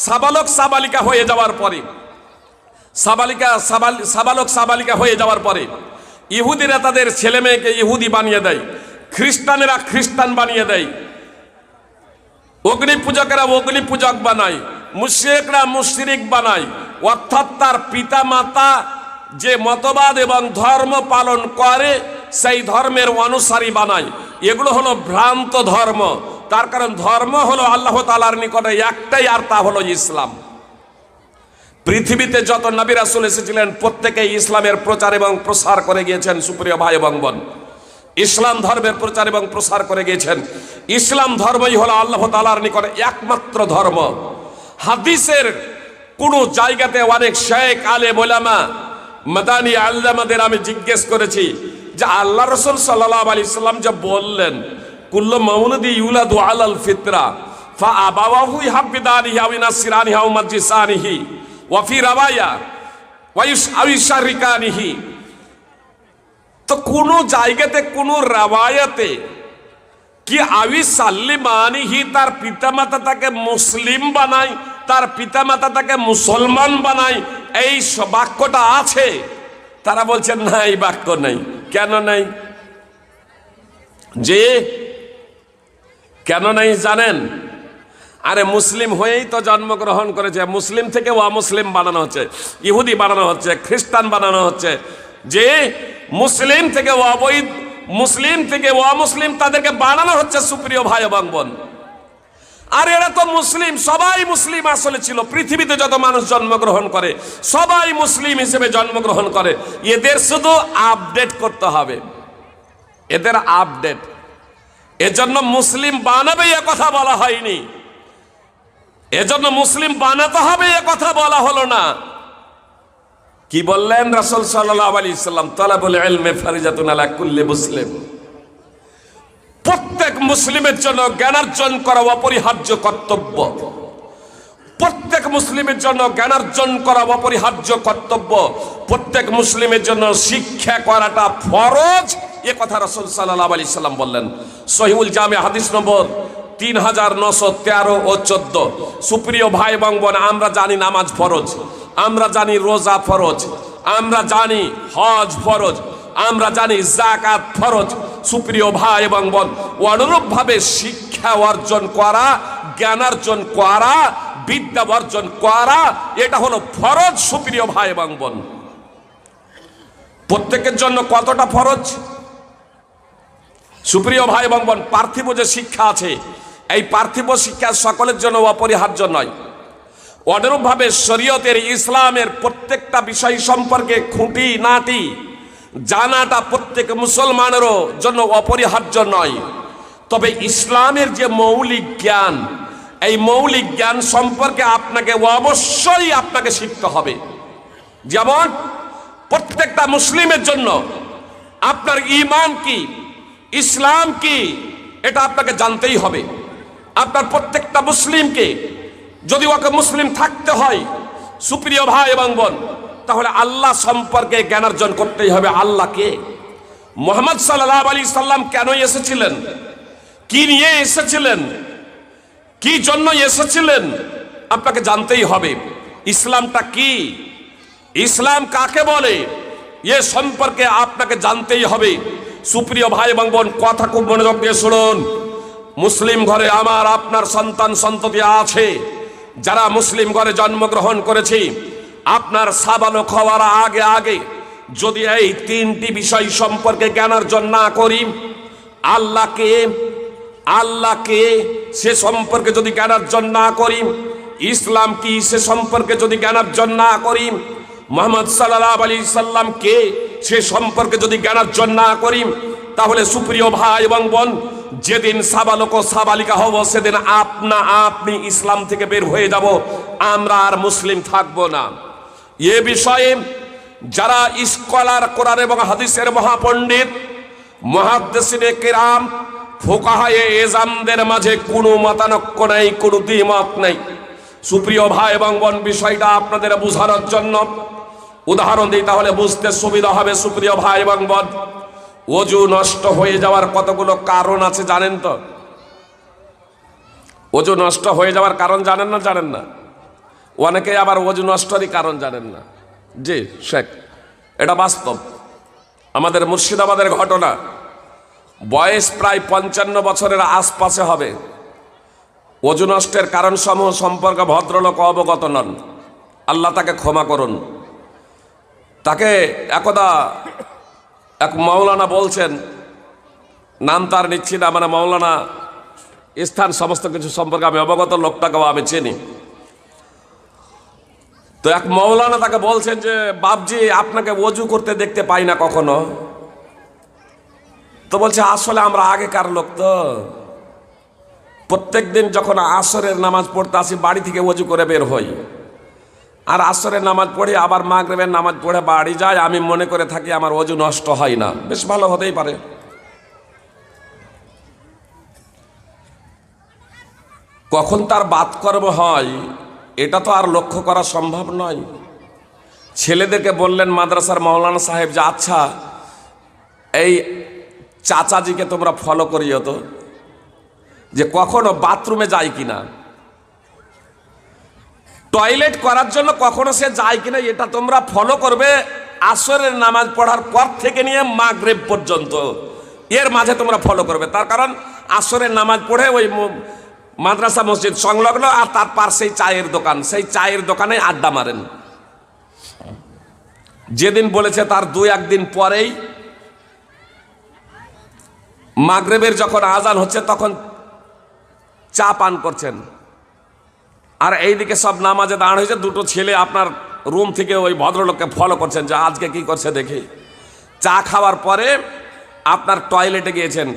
সাবালক সাবালিকা হয়ে যাওয়ার পরে, সাবালক সাবালিকা হয়ে যাওয়ার পরে ইহুদিরা তাদের ছেলে মেয়েকে ইহুদি বানিয়ে দেয়, খ্রিস্টানেরা খ্রিস্টান বানিয়ে দেয়, অগ্নি পূজকেরা অগ্নি পূজক বানায়, মুশরিকরা মুশরিক বানায়। অর্থাৎ তার পিতা মাতা যে মতবাদ এবং ধর্ম পালন করে সেই ধর্মের অনুসারী বানায়। এগুলো হলো ভ্রান্ত ধর্ম। তার কারণ ধর্ম হলো আল্লাহ তাআলার নিকটে একটাই, আর তা হলো ইসলাম। পৃথিবীতে যত নবী রাসূল এসেছিলেন প্রত্যেকেই ইসলামের প্রচার এবং প্রসার করে গিয়েছেন। সুপ্রিয় ভাই এবং বোন, ইসলাম ধর্মের প্রচার এবং প্রসার করে গিয়েছেন। ইসলাম ধর্মই হলো আল্লাহ তাআলার নিকটে একমাত্র ধর্ম। হাদিসের কোন জায়গাতে অনেক শেখ আলেম ওলামা মাদানী আল্লামাদের আমি জিজ্ঞেস করেছি যে আল্লাহ রাসূল সাল্লাল্লাহু আলাইহি সাল্লাম যে বললেন কুল্লু মাউলুদি ইউলাদু আলাল ফিতরা ফা আবাওয়াহু ইহাবিদানিহি আও ইনাসিরানিহি আও মাজিসানিহি ওয়া ফি রাওয়ায়া ওয়া ইউশারিকানিহি। তো কোন জায়গাতে কোন রাওয়ায়াতে কি আবি সাল্লিমানিহি তার পিতামাতা তাকে মুসলিম বানায়, তার পিতামাতা তাকে মুসলমান বানায়, এই বাক্যটা আছে? তারা বলছেন না, এই বাক্য নেই। কেন নেই? যে কেন নেই জানেন? আরে মুসলিম হয়েই তো জন্মগ্রহণ করেছে, মুসলিম থেকে অমুসলিম বানানো হচ্ছে, ইহুদি বানানো হচ্ছে, খ্রিস্টান বানানো হচ্ছে। যে মুসলিম থেকে অবৈধ, মুসলিম থেকে অমুসলিম তাদেরকে বানানো হচ্ছে। সুপ্রিয় ভাই এবং বোন, আর এরা তো মুসলিম, সবাই মুসলিম আসলে ছিল। পৃথিবীতে যত মানুষ জন্মগ্রহণ করে সবাই মুসলিম হিসেবে জন্মগ্রহণ করে। এদের শুধু আপডেট করতে হবে, এদের আপডেট। এজন্য মুসলিম বানাবে এ কথা বলা হয়নি, এজন্য মুসলিম বানাতে হবে এ কথা বলা হলো না। কি বললেন রাসূল সাল্লাল্লাহু আলাইহি সাল্লাম? তালাবুল ইলমি ফারিজাতুন আলা কুল্লি মুসলিম। প্রত্যেক মুসলিমের জন্য জ্ঞানার্জন করা অপরিহার্য কর্তব্য। প্রত্যেক মুসলিমের জন্য জ্ঞানার্জন করা অপরিহার্য কর্তব্য। প্রত্যেক মুসলিমের জন্য শিক্ষা করাটা ফরজ, এ কথা রাসূল সাল্লাল্লাহু আলাইহি সাল্লাম বললেন। সহিহুল জামি হাদিস নম্বর 3913 ও 14। সুপ্রিয় ভাই এবং বোন, আমরা জানি নামাজ ফরজ, আমরা জানি রোজা ফরজ, আমরা জানি হজ ফরজ, আমরা জানি যাকাত ফরজ। সুপ্রিয় ভাই এবং বোন, অনুরূপভাবে শিক্ষা অর্জন করা, জ্ঞানার্জন করা, বিদ্যা অর্জন করা, এটা হলো ফরজ। সুপ্রিয় ভাই এবং বোন, প্রত্যেকের জন্য কতটা ফরজ? সুপ্রিয় ভাই এবং বোন, পার্থিব যে শিক্ষা আছে, এই পার্থিব শিক্ষা সকলের জন্য অপরিহার্য নয়। অনুরূপভাবে শরীয়তের, ইসলামের প্রত্যেকটা বিষয় সম্পর্কে খুঁটি নাটি জানাটা প্রত্যেক মুসলমানেরও জন্য অপরিহার্য নয়। তবে ইসলামের যে মৌলিক জ্ঞান, এই মৌলিক জ্ঞান সম্পর্কে আপনাকে অবশ্যই আপনাকে শিখতে হবে। যেমন প্রত্যেকটা মুসলিমের জন্য আপনার ঈমান কি, ইসলাম কি, এটা আপনাকে জানতেই হবে। আপনার প্রত্যেকটা মুসলিমকে যদি ওকে মুসলিম থাকতে হয়, সুপ্রিয় ভাই এবং বোন, তাহলে আল্লাহ সম্পর্কে জ্ঞানার্জন করতেই হবে। আল্লাহ কে? মুহাম্মদ সাল্লাল্লাহু আলাইহি সাল্লাম কেন এসেছিলেন? কি নিয়ে এসেছিলেন? কি জন্য এসেছিলেন? আপনাকে জানতেই হবে। ইসলামটা কি, ইসলাম কাকে বলে, এ সম্পর্কে আপনাকে জানতেই হবে। সুপ্রিয় ভাই এবং বোন, কথা খুব মনোযোগ দিয়ে শুনুন। মুসলিম ঘরে আমার আপনার সন্তান সন্ততি আছে, যারা মুসলিম ঘরে জন্মগ্রহণ করেছে। আপনার সাবালক হওয়ার আগে আগে যদি এই তিনটি বিষয় সম্পর্কে জ্ঞানার্জন না করি, আল্লাহকে, আল্লাহকে সে সম্পর্কে যদি জ্ঞানার্জন না করি, ইসলাম কি সে সম্পর্কে যদি জ্ঞানার্জন না করি, মুহাম্মদ সাল্লাল্লাহু আলাইহি সাল্লাম কে সে সম্পর্কে যদি জ্ঞানার্জন না করি, তাহলে সুপ্রিয় ভাই এবং বোন, যেদিন সাবালক ও সাবালিকা হব সেদিন আপনি ইসলাম থেকে বের হয়ে যাব, আমরা আর মুসলিম থাকবো না। এ বিষয়ে যারা স্কলার, কোরআন এবং হাদিসের মহাপণ্ডিত, মুহাদ্দিসিনে কিরাম, ফুকাহায়ে এজামদের মাঝে কোনো মতানৈক্য নেই, কোনো দ্বিমত নেই। সুপ্রিয় ভাই এবং বোন, বিষয়টা আপনাদের বোঝানোর জন্য উদাহরণ দিই, তাহলে বুঝতে সুবিধা হবে। সুপ্রিয় ভাই এবং বোন, ওযু নষ্ট হয়ে যাওয়ার কতগুলো কারণ আছে জানেন তো? ওযু নষ্ট হয়ে যাওয়ার কারণ জানেন না? জানেন না? অনেকে আবার ওযু নষ্টেরই কারণ জানেন না। জি শেখ, এটা বাস্তব। আমাদের মুর্শিদাবাদের ঘটনা, বয়স প্রায় 55 বছরের আশপাশে হবে। ওযু নষ্টের কারণসমূহ সম্পর্কে ভদ্রলোক অবগত নন, আল্লাহ তাকে ক্ষমা করুন। তাকে একদা এক মাওলানা বলছেন, নাম তার নিচ্ছি না, মানে মাওলানা স্থান সমস্ত কিছু সম্পর্কে আমি অবগত, লোকটাকেও আমি চিনি। তো এক মাওলানা তাকে বলছেন যে বাপজি, আপনাকে ওযু করতে দেখতে পাই না কখনো। তো বলছে আসলে আমরা আগেকার লোক, তো প্রত্যেক দিন যখন আসরের নামাজ পড়তে আসি বাড়ি থেকে ওযু করে বের হই, আর আসরের নামাজ পড়ি, আবার মাগরিবের নামাজ পড়ে বাড়ি যাই। আমি মনে করে থাকি আমার ওযু নষ্ট হয় না। বেশ ভালো হতেই পারে। কখন তার বাতকর্ম হয় এটা তো আর লক্ষ্য করা সম্ভব নয়। ছেলেদেরকে বললেন মাদ্রাসার মাওলানা সাহেব যে আচ্ছা, এই চাচাজিকে তোমরা ফলো করিও তো, যে কখনো বাথরুমে যায় কিনা, টয়লেট করার জন্য কখনো সে যায় কিনা, এটা তোমরা ফলো করবে আসরের নামাজ পড়ার পর থেকে নিয়ে মাগরিব পর্যন্ত। এর মাঝে তোমরা ফলো করবে। তার কারণ আসরের নামাজ পড়ে ওই মাদ্রাসা মসজিদ সংলগ্ন, আর তার পাশেই চায়ের দোকান, সেই চায়ের দোকানে আড্ডা মারেন। যেদিন বলেছে তার 2-1 দিন পরেই মাগরিবের যখন আজান হচ্ছে তখন চা পান করছেন, আর এইদিকে সব নামাজে দাঁড় হয়েছে। দুটো ছেলে আপনার রুম থেকে ওই ভদ্রলোককে ফলো করছেন যে আজকে কি করছে দেখি। চা খাওয়ার পরে আপনার টয়লেটে গিয়েছেন,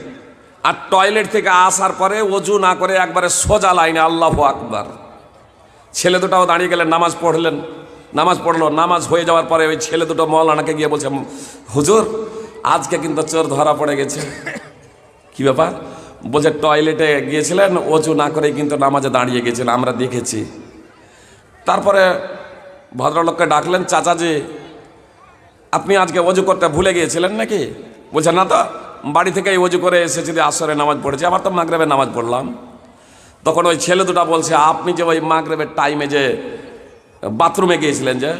আর টয়লেট থেকে আসার পরে ওযু না করে একবারে সোজা লাইনে আল্লাহু আকবার। ছেলে দুটাও দাঁড়িয়ে গেলেন, নামাজ পড়লেন, নামাজ পড়লো। নামাজ হয়ে যাওয়ার পরে ওই ছেলে দুটো মৌলানাকে গিয়ে বলছে, হুজুর আজকে কিন্তু চোর ধরা পড়ে গেছে। কি ব্যাপার? বলছে টয়লেটে গিয়েছিলেন, ওযু না করে কিন্তু নামাজে দাঁড়িয়ে গেছিলেন, আমরা দেখেছি। তারপরে ভদ্রলোককে ডাকলেন, চাচাজি আপনি আজকে ওযু করতে ভুলে গিয়েছিলেন নাকি? বলছে না তো, বাড়ি থেকেই ওযু করে এসেছি, আসরে নামাজ পড়েছি, আবার তো মাগরিবের নামাজ পড়লাম। তখন ওই ছেলে দুটা বলছে, আপনি যে ওই মাগরিবের টাইমে যে বাথরুমে গিয়েছিলেন যে?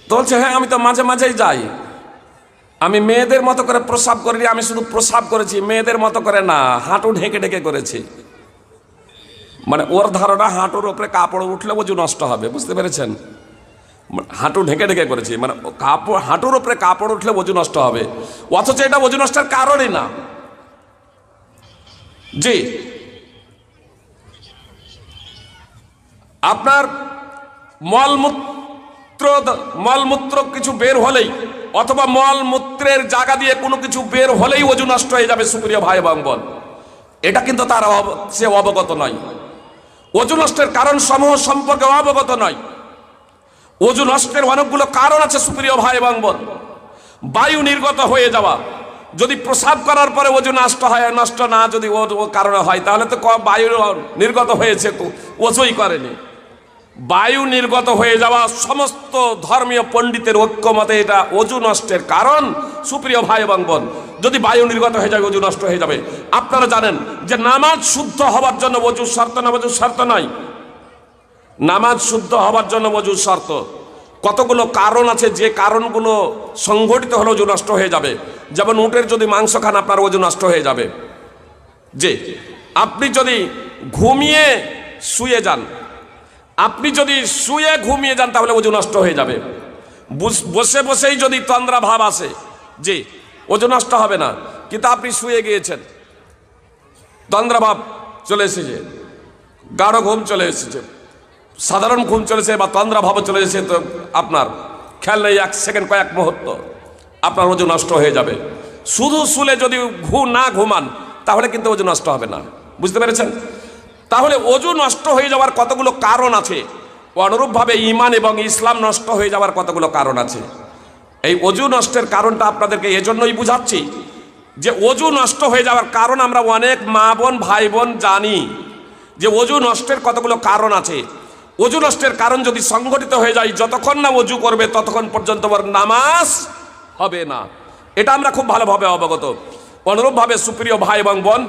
তো বলছে হ্যাঁ, আমি তো মাঝে মাঝেই যাই। আমি মেয়েদের মতো করে প্রসাব করিনি, আমি শুধু প্রসাব করেছি, মেয়েদের মতো করে না, হাঁটু ঢেকে ঢেকে করেছি। মানে ওর ধারণা হাঁটুর ওপরে কাপড় উঠলে ওযু নষ্ট হবে, বুঝতে পেরেছেন? হাঁটু ঢেকে ঢেকে করেছি, মানে কাপড়, হাঁটুর উপরে কাপড় উঠলে ওযু নষ্ট হবে, অথচ এটা ওযু নষ্টের কারণই না। জি, আপনার মলমূত্র কিছু বের হলেই, অথবা মলমূত্রের জায়গা দিয়ে কোনো কিছু বের হলেই ওযু নষ্ট হয়ে যাবে। সুপ্রিয় ভাই এবং বোন, এটা কিন্তু তার সে অবগত নয়। ওযু নষ্টের কারণ সমূহ সম্পর্কে অবগত নয়। ওযু নষ্টের অনেকগুলো কারণ আছে সুপ্রিয় ভাই এবং বোন। বায়ু নির্গত হয়ে যাওয়া, যদি প্রসাব করার পরে ওযু নষ্ট হয়, নষ্ট না যদি ও কারণে হয়, তাহলে তো বায়ু নির্গত হয়েছে, ওযুই করেনি। বায়ু নির্গত হয়ে যাওয়া সমস্ত ধর্মীয় পণ্ডিতের ঐক্যমতে এটা ওযু নষ্টের কারণ। সুপ্রিয় ভাই এবং বোন, যদি বায়ু নির্গত হয়ে যায় ওযু নষ্ট হয়ে যাবে। আপনারা জানেন যে নামাজ শুদ্ধ হওয়ার জন্য ওযু শর্ত না, ওযু শর্ত নয়। নামাজ শুদ্ধ হওয়ার জন্য ওযু শর্ত। কতগুলো কারণ আছে, যে কারণগুলো সংঘটিত হলে ওযু নষ্ট হয়ে যাবে। যেমন উটের যদি মাংস খান, আপনার ওযু নষ্ট হয়ে যাবে। যে আপনি যদি ঘুমিয়ে শুয়ে যান, আপনি যদি শুয়ে ঘুমিয়ে যান তাহলে ওযু নষ্ট হয়ে যাবে। বসে বসেই যদি তন্দ্রা ভাব আসে, জি ওযু নষ্ট হবে না। কিন্তু আপনি শুয়ে গিয়েছেন, তন্দ্রা ভাব চলে এসেছে, গাঢ় ঘুম চলে এসেছে, সাধারণ ঘুম চলেছে বা তন্দ্রা ভাব চলে এসেছে, তো আপনার খেয়াল নেই, 1 সেকেন্ড, কয়েক মুহূর্ত আপনার ওযু নষ্ট হয়ে যাবে। শুধু শুলে যদি না ঘুমান তাহলে কিন্তু ওযু নষ্ট হবে না, বুঝতে পেরেছেন? তাহলে ওযু নষ্ট হয়ে যাওয়ার কতগুলো কারণ আছে, অনুরূপভাবে ঈমান এবং ইসলাম নষ্ট হয়ে যাওয়ার কতগুলো কারণ আছে। এই ওযু নষ্টের কারণটা আপনাদেরকে এজন্যই বুঝাচ্ছি যে ওযু নষ্ট হয়ে যাওয়ার কারণ আমরা অনেক মা বোন ভাই বোন জানি যে ওযু নষ্টের কতগুলো কারণ আছে। ওযু নষ্টের কারণ যদি সংঘটিত হয়ে যায়, যতক্ষণ না ওযু করবে ততক্ষণ পর্যন্ত নামাজ হবে না। এটা আমরা খুব ভালোভাবে অবগত। অনুরূপভাবে সুপ্রিয় ভাই এবং বোন,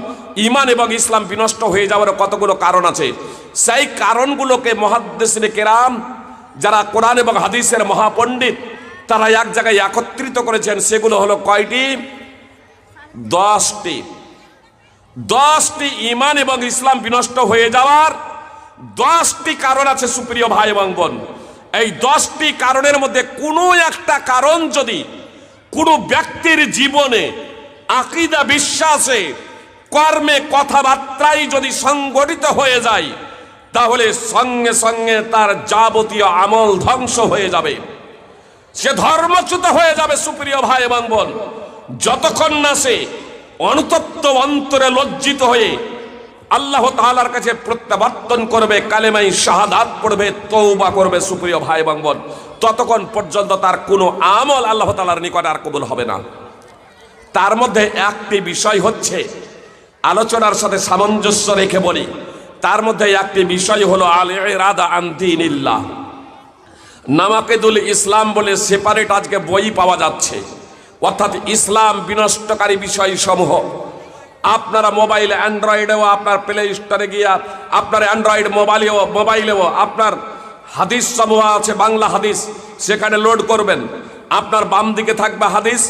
ঈমান এবং ইসলাম বিনষ্ট হয়ে যাওয়ার কতগুলো কারণ আছে। সেই কারণগুলোকে মুহাদ্দিসিনে কেরাম, যারা কোরআন এবং হাদিসের মহাপণ্ডিত, তারা এক জায়গায় একত্রিত করেছেন। সেগুলো হলো কয়টি? 10টি। 10টি ঈমান এবং ইসলাম বিনষ্ট হয়ে যাওয়ার 10টি কারণ আছে সুপ্রিয় ভাই এবং বোন। এই 10টি কারণের মধ্যে কোনো একটা কারণ যদি কোনো ব্যক্তির জীবনে আকীদা, বিশ্বাসে, কর্মে, কথাবার্তায় যদি সংগঠিত হয়ে যায়, তাহলে সঙ্গে সঙ্গে তার যাবতীয় আমল ধ্বংস হয়ে যাবে, সে ধর্মচ্যুত হয়ে যাবে সুপ্রিয় ভাই এবং বোন। যতক্ষণ না সে অনুতপ্ত অন্তরে লজ্জিত হয়ে আল্লাহ তাআলার কাছে প্রত্যাবর্তন করবে, কালেমাই শাহাদাত পড়বে, তওবা করবে সুপ্রিয় ভাই এবং বোন, ততক্ষণ পর্যন্ত তার কোনো আমল আল্লাহ তাআলার নিকটে আর কবুল হবে না। তার মধ্যে একটি বিষয় হচ্ছে, আলোচনার সাথে সামঞ্জস্য রেখে বলি, তার মধ্যে একটি বিষয় হলো আল ইরাদা আন দীনিল্লাহ। নামাকিদুল ইসলাম বলে সেপারেট আজকে বই পাওয়া যাচ্ছে, অর্থাৎ ইসলাম বিনষ্টকারী বিষয় সমূহ। আপনারা মোবাইল অ্যান্ড্রয়েডেও, আপনার প্লে স্টোরে গিয়া আপনার অ্যান্ড্রয়েড মোবাইলেও আপনার হাদিস সমূহ আছে, বাংলা হাদিস, সেখানে লোড করবেন। আপনার বাম দিকে থাকবে হাদিস,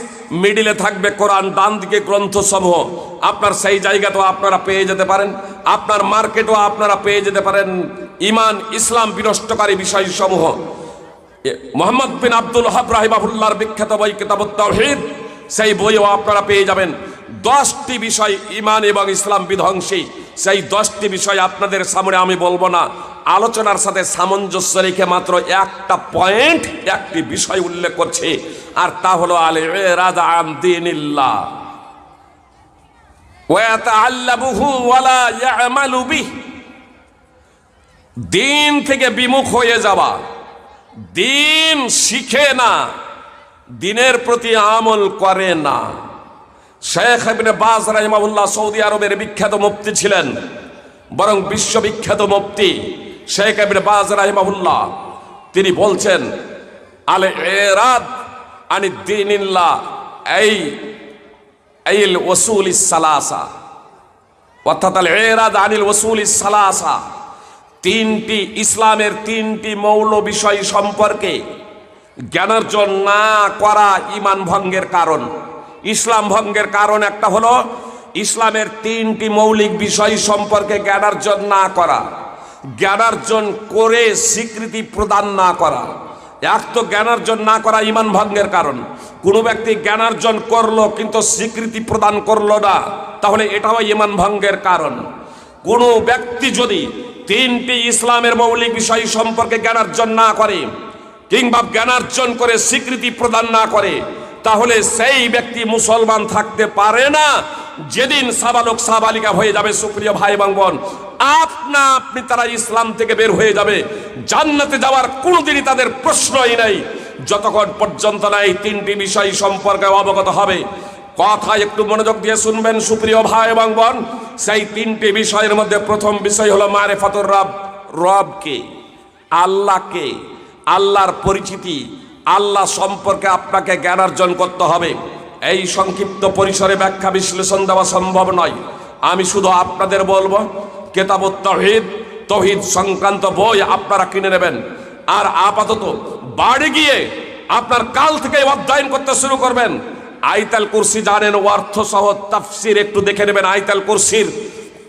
মিডিলে থাকবে কোরআন, ডান দিকে গ্রন্থ সমূহ। আপনার সেই জায়গাতেও আপনারা পেয়ে যেতে পারেন, আপনার মার্কেটও আপনারা পেয়ে যেতে পারেন ঈমান ইসলাম বিনষ্টকারী বিষয় সমূহ। মুহাম্মদ বিন আব্দুল ওয়াহাব রাহিমাহুল্লাহর বিখ্যাত বই কিতাবুত তাওহীদ, সেই বইও আপনারা পেয়ে যাবেন। 10টি বিষয় ঈমান এবং ইসলাম বিধ্বংসী। সেই 10টি বিষয় আপনাদের সামনে আমি বলবো না, আলোচনার সাথে সামঞ্জস্য রেখে মাত্র একটা পয়েন্ট, একটি বিষয় উল্লেখ করছে, আর তা হলো আল ইরাদা আন দীনিল্লাহ ওয়া ইয়াতাআল্লাবুহু ওয়া লা ইয়ামালু বিহি। দিন থেকে বিমুখ হয়ে যাওয়া, দিন শিখে না, দিনের প্রতি আমল করে না। শেখ ইবনে বাজ রাহিমাহুল্লাহ সৌদি আরবের বিখ্যাত মুফতি ছিলেন, বরং বিশ্ববিখ্যাত মুফতি শেখ ইবনে বাজ রাহিমাহুল্লাহ, তিনি বলছেন আল ইরাদ আনি দীনিল্লাহ আইল উসুলিস সালাসা, অর্থাৎ আল ইরাদ আনিল উসুলিস সালাসা, তিনটি ইসলামের তিনটি মৌল বিষয় সম্পর্কে জ্ঞানার্জন না করা ঈমান ভঙ্গের কারণ। ইসলাম ভঙ্গের কারণ একটা হলো ইসলামের তিনটি মৌলিক বিষয় সম্পর্কে জ্ঞানার্জন না করা, জ্ঞানার্জন করে স্বীকৃতি প্রদান না করা। এক তো জ্ঞানার্জন না করা ঈমান ভঙ্গের কারণ। কোনো ব্যক্তি জ্ঞানার্জন করলো কিন্তু স্বীকৃতি প্রদান করলো না, তাহলে এটাও ঈমান ভঙ্গের কারণ। কোনো ব্যক্তি যদি তিনটি ইসলামের মৌলিক বিষয় সম্পর্কে জ্ঞানার্জন না করে, কিংবা জ্ঞানার্জন করে স্বীকৃতি প্রদান না করে, তাহলে সেই ব্যক্তি মুসলমান থাকতে পারে না। যেদিন সাবালক সাবালিকা হয়ে যাবে সুপ্রিয় ভাই এবং বোন, আপনি তারা ইসলাম থেকে বের হয়ে যাবে, জান্নাতে যাওয়ার কোনোদিনই তাদের প্রশ্নই নাই, যতক্ষণ পর্যন্ত না এই তিনটি বিষয় সম্পর্কে অবগত হবে। কথা একটু মনোযোগ দিয়ে শুনবেন সুপ্রিয় ভাই এবং বোন। সেই তিনটি বিষয়ের মধ্যে প্রথম বিষয় হলো মারিফাতুর রব। রবকে, আল্লাহকে, আল্লাহর পরিচিতি, আল্লাহ সম্পর্কে আপনাকে জ্ঞানার্জন করতে হবে। এই সংক্ষিপ্ত পরিসরে ব্যাখ্যা বিশ্লেষণ দেওয়া সম্ভব নয়। আমি শুধু আপনাদের বলবো, কিতাবুত তাওহীদ, তৌহিদ সংক্রান্ত বই আপনারা কিনে নেবেন। আর আপাতত বাড়ি গিয়ে আপনার কাল থেকে অধ্যয়ন করতে শুরু করবেন। আয়াতুল কুরসি জানেন, অর্থ সহ তাফসীর একটু দেখে নেবেন। আয়াতুল কুরসির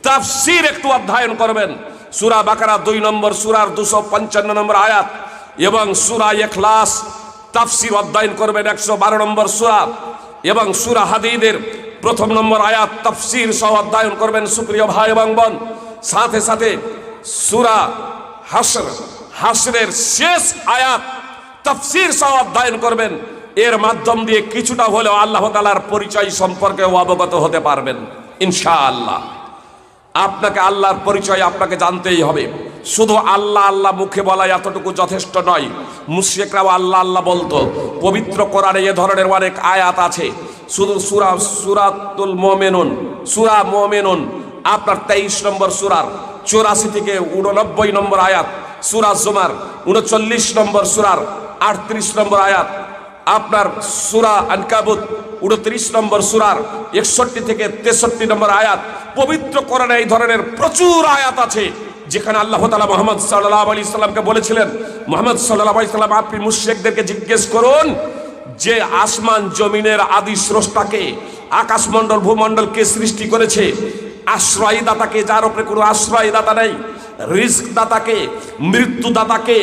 তাফসীর একটু অধ্যয়ন করবেন। সূরা বাকারা 2 নম্বর সূরার 255 নম্বর আয়াত এবং সূরা ইখলাস তাফসীর অধ্যয়ন করবেন 112 নম্বর সূরা, এবং সূরা হাদীদের 1 নম্বর আয়াত তাফসীর সহ অধ্যয়ন করবেন সুপ্রিয় ভাই এবং বোন। সাথে সাথে সূরা হাশরের শেষ আয়াত তাফসীর সহ অধ্যয়ন করবেন। এর মাধ্যম দিয়ে কিছুটা হলেও আল্লাহ তাআলার পরিচয় সম্পর্কে অবগত হতে পারবেন ইনশাআল্লাহ। আপনাকে আল্লাহর পরিচয় আপনাকে জানতেই হবে। শুধু আল্লাহ আল্লাহ মুখে বলা এতটুকু যথেষ্ট নয়। মুশরিকরাও আল্লাহ আল্লাহ বলতো। পবিত্র কোরআনে এ ধরনের অনেক আয়াত আছে। শুধু সূরাতুল মুমিনুন, সূরা মুমিনুন আপনার 23 নম্বর সূরার 84 থেকে 89 নম্বর আয়াত, সূরা জুমার 39 নম্বর সূরার 38 নম্বর আয়াত, আপনার সূরা আনকাবুত 29 নম্বর সূরার 61 থেকে 63 নম্বর আয়াত, পবিত্র কোরআনে এই ধরনের প্রচুর আয়াত আছে যেখানে আল্লাহ তাআলা মুহাম্মদ সাল্লাল্লাহু আলাইহি সাল্লামকে বলেছিলেন, মুহাম্মদ সাল্লাল্লাহু আলাইহি সাল্লাম আপনি মুশরিকদেরকে জিজ্ঞেস করুন যে আসমান জমিনের আদি স্রষ্টাকে, আকাশমণ্ডল ভূমণ্ডলকে সৃষ্টি করেছে, আশ্রয়দাতাকে, যার উপরে কোনো আশ্রয়দাতা নেই, রিস্ক দাতাকে, মৃত্যু দাতাকে,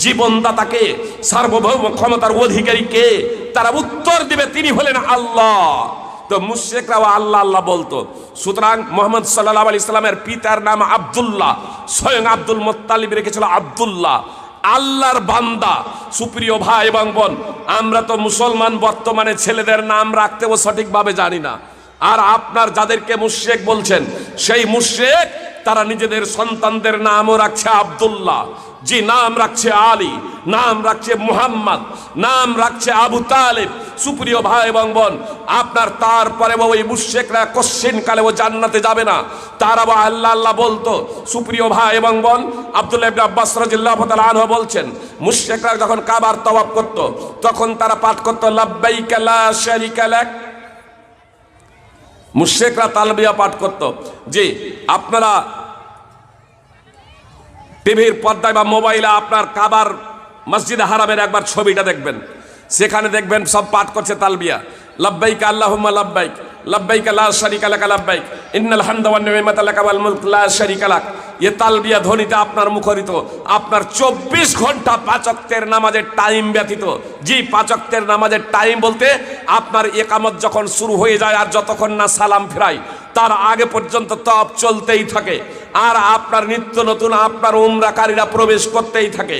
জীবন দাতাকে, সার্বভৌম ক্ষমতার অধিকারী কে? তারা উত্তর দিবে তিনি হলেন আল্লাহ। তো মুশরিকরাও আল্লাহ আল্লাহ বলতো। সুতরাং মুহাম্মদ সাল্লাল্লাহু আলাইহি সাল্লামের পিতার নাম আব্দুল্লাহ, স্বয়ং আব্দুল মুত্তালিব রেখেছিল আব্দুল্লাহ, আল্লাহর বান্দা। সুপ্রিয় ভাই এবং বোন, আমরা তো মুসলমান, বর্তমানে ছেলেদের নাম রাখতেও সঠিকভাবে জানি না। আর আপনার যাদেরকে মুশরিক বলছেন সেই মুশরিক তারা নিজেদের সন্তানদের নামও রাখছে আব্দুল্লাহ, জি, নাম রাখছে আলী, নাম রাখছে মুহাম্মদ, নাম রাখছে আবু তালেব। সুপ্রিয় ভাই এবং বোন, আপনার তারপরে ওই মুশরিকরা কোশ্চিন কালে ও জান্নাতে যাবে না, তারা আল্লাহ আল্লাহ বলতো। সুপ্রিয় ভাই এবং বোন, আব্দুল্লাহ ইবনে আব্বাস রাদিয়াল্লাহু তাআলা আনহু বলছেন, মুশরিকরা যখন কাবার তওয়াফ করত তখন তারা পাঠ করত লাব্বাইকা লা শারীকা লাক। মুশরিকরা তালবিয়া পাঠ করত। জি, আপনারা টিভির পর্দায় বা মোবাইলে আপনার কাবার মসজিদে হারামের একবার ছবিটা দেখবেন, সেখানে দেখবেন সব পাঠ করছে তালবিয়া, লাব্বাইক আল্লাহুম্মা লাব্বাইক, লাব্বাইক লা শারীকা লাক লাব্বাইক, ইন্নাল হামদা ওয়ান নি'মাতা লাকা ওয়াল মুলক লা শারীকা লাক। এ তালবিয়া ধ্বনিতে আপনার মুখরিত আপনার 24 ঘন্টা পাঁচ ওয়াক্তের নামাজের টাইম ব্যতীত। জি, পাঁচ ওয়াক্তের নামাজের টাইম বলতে আপনার ইকামত যখন শুরু হয়ে যায় আর যতক্ষণ না সালাম ফেরাই তার আগে পর্যন্ত তওয়াফ চলতেই থাকে। আর আপনার নিত্য নতুন আপনার উমরাকারীরা প্রবেশ করতেই থাকে,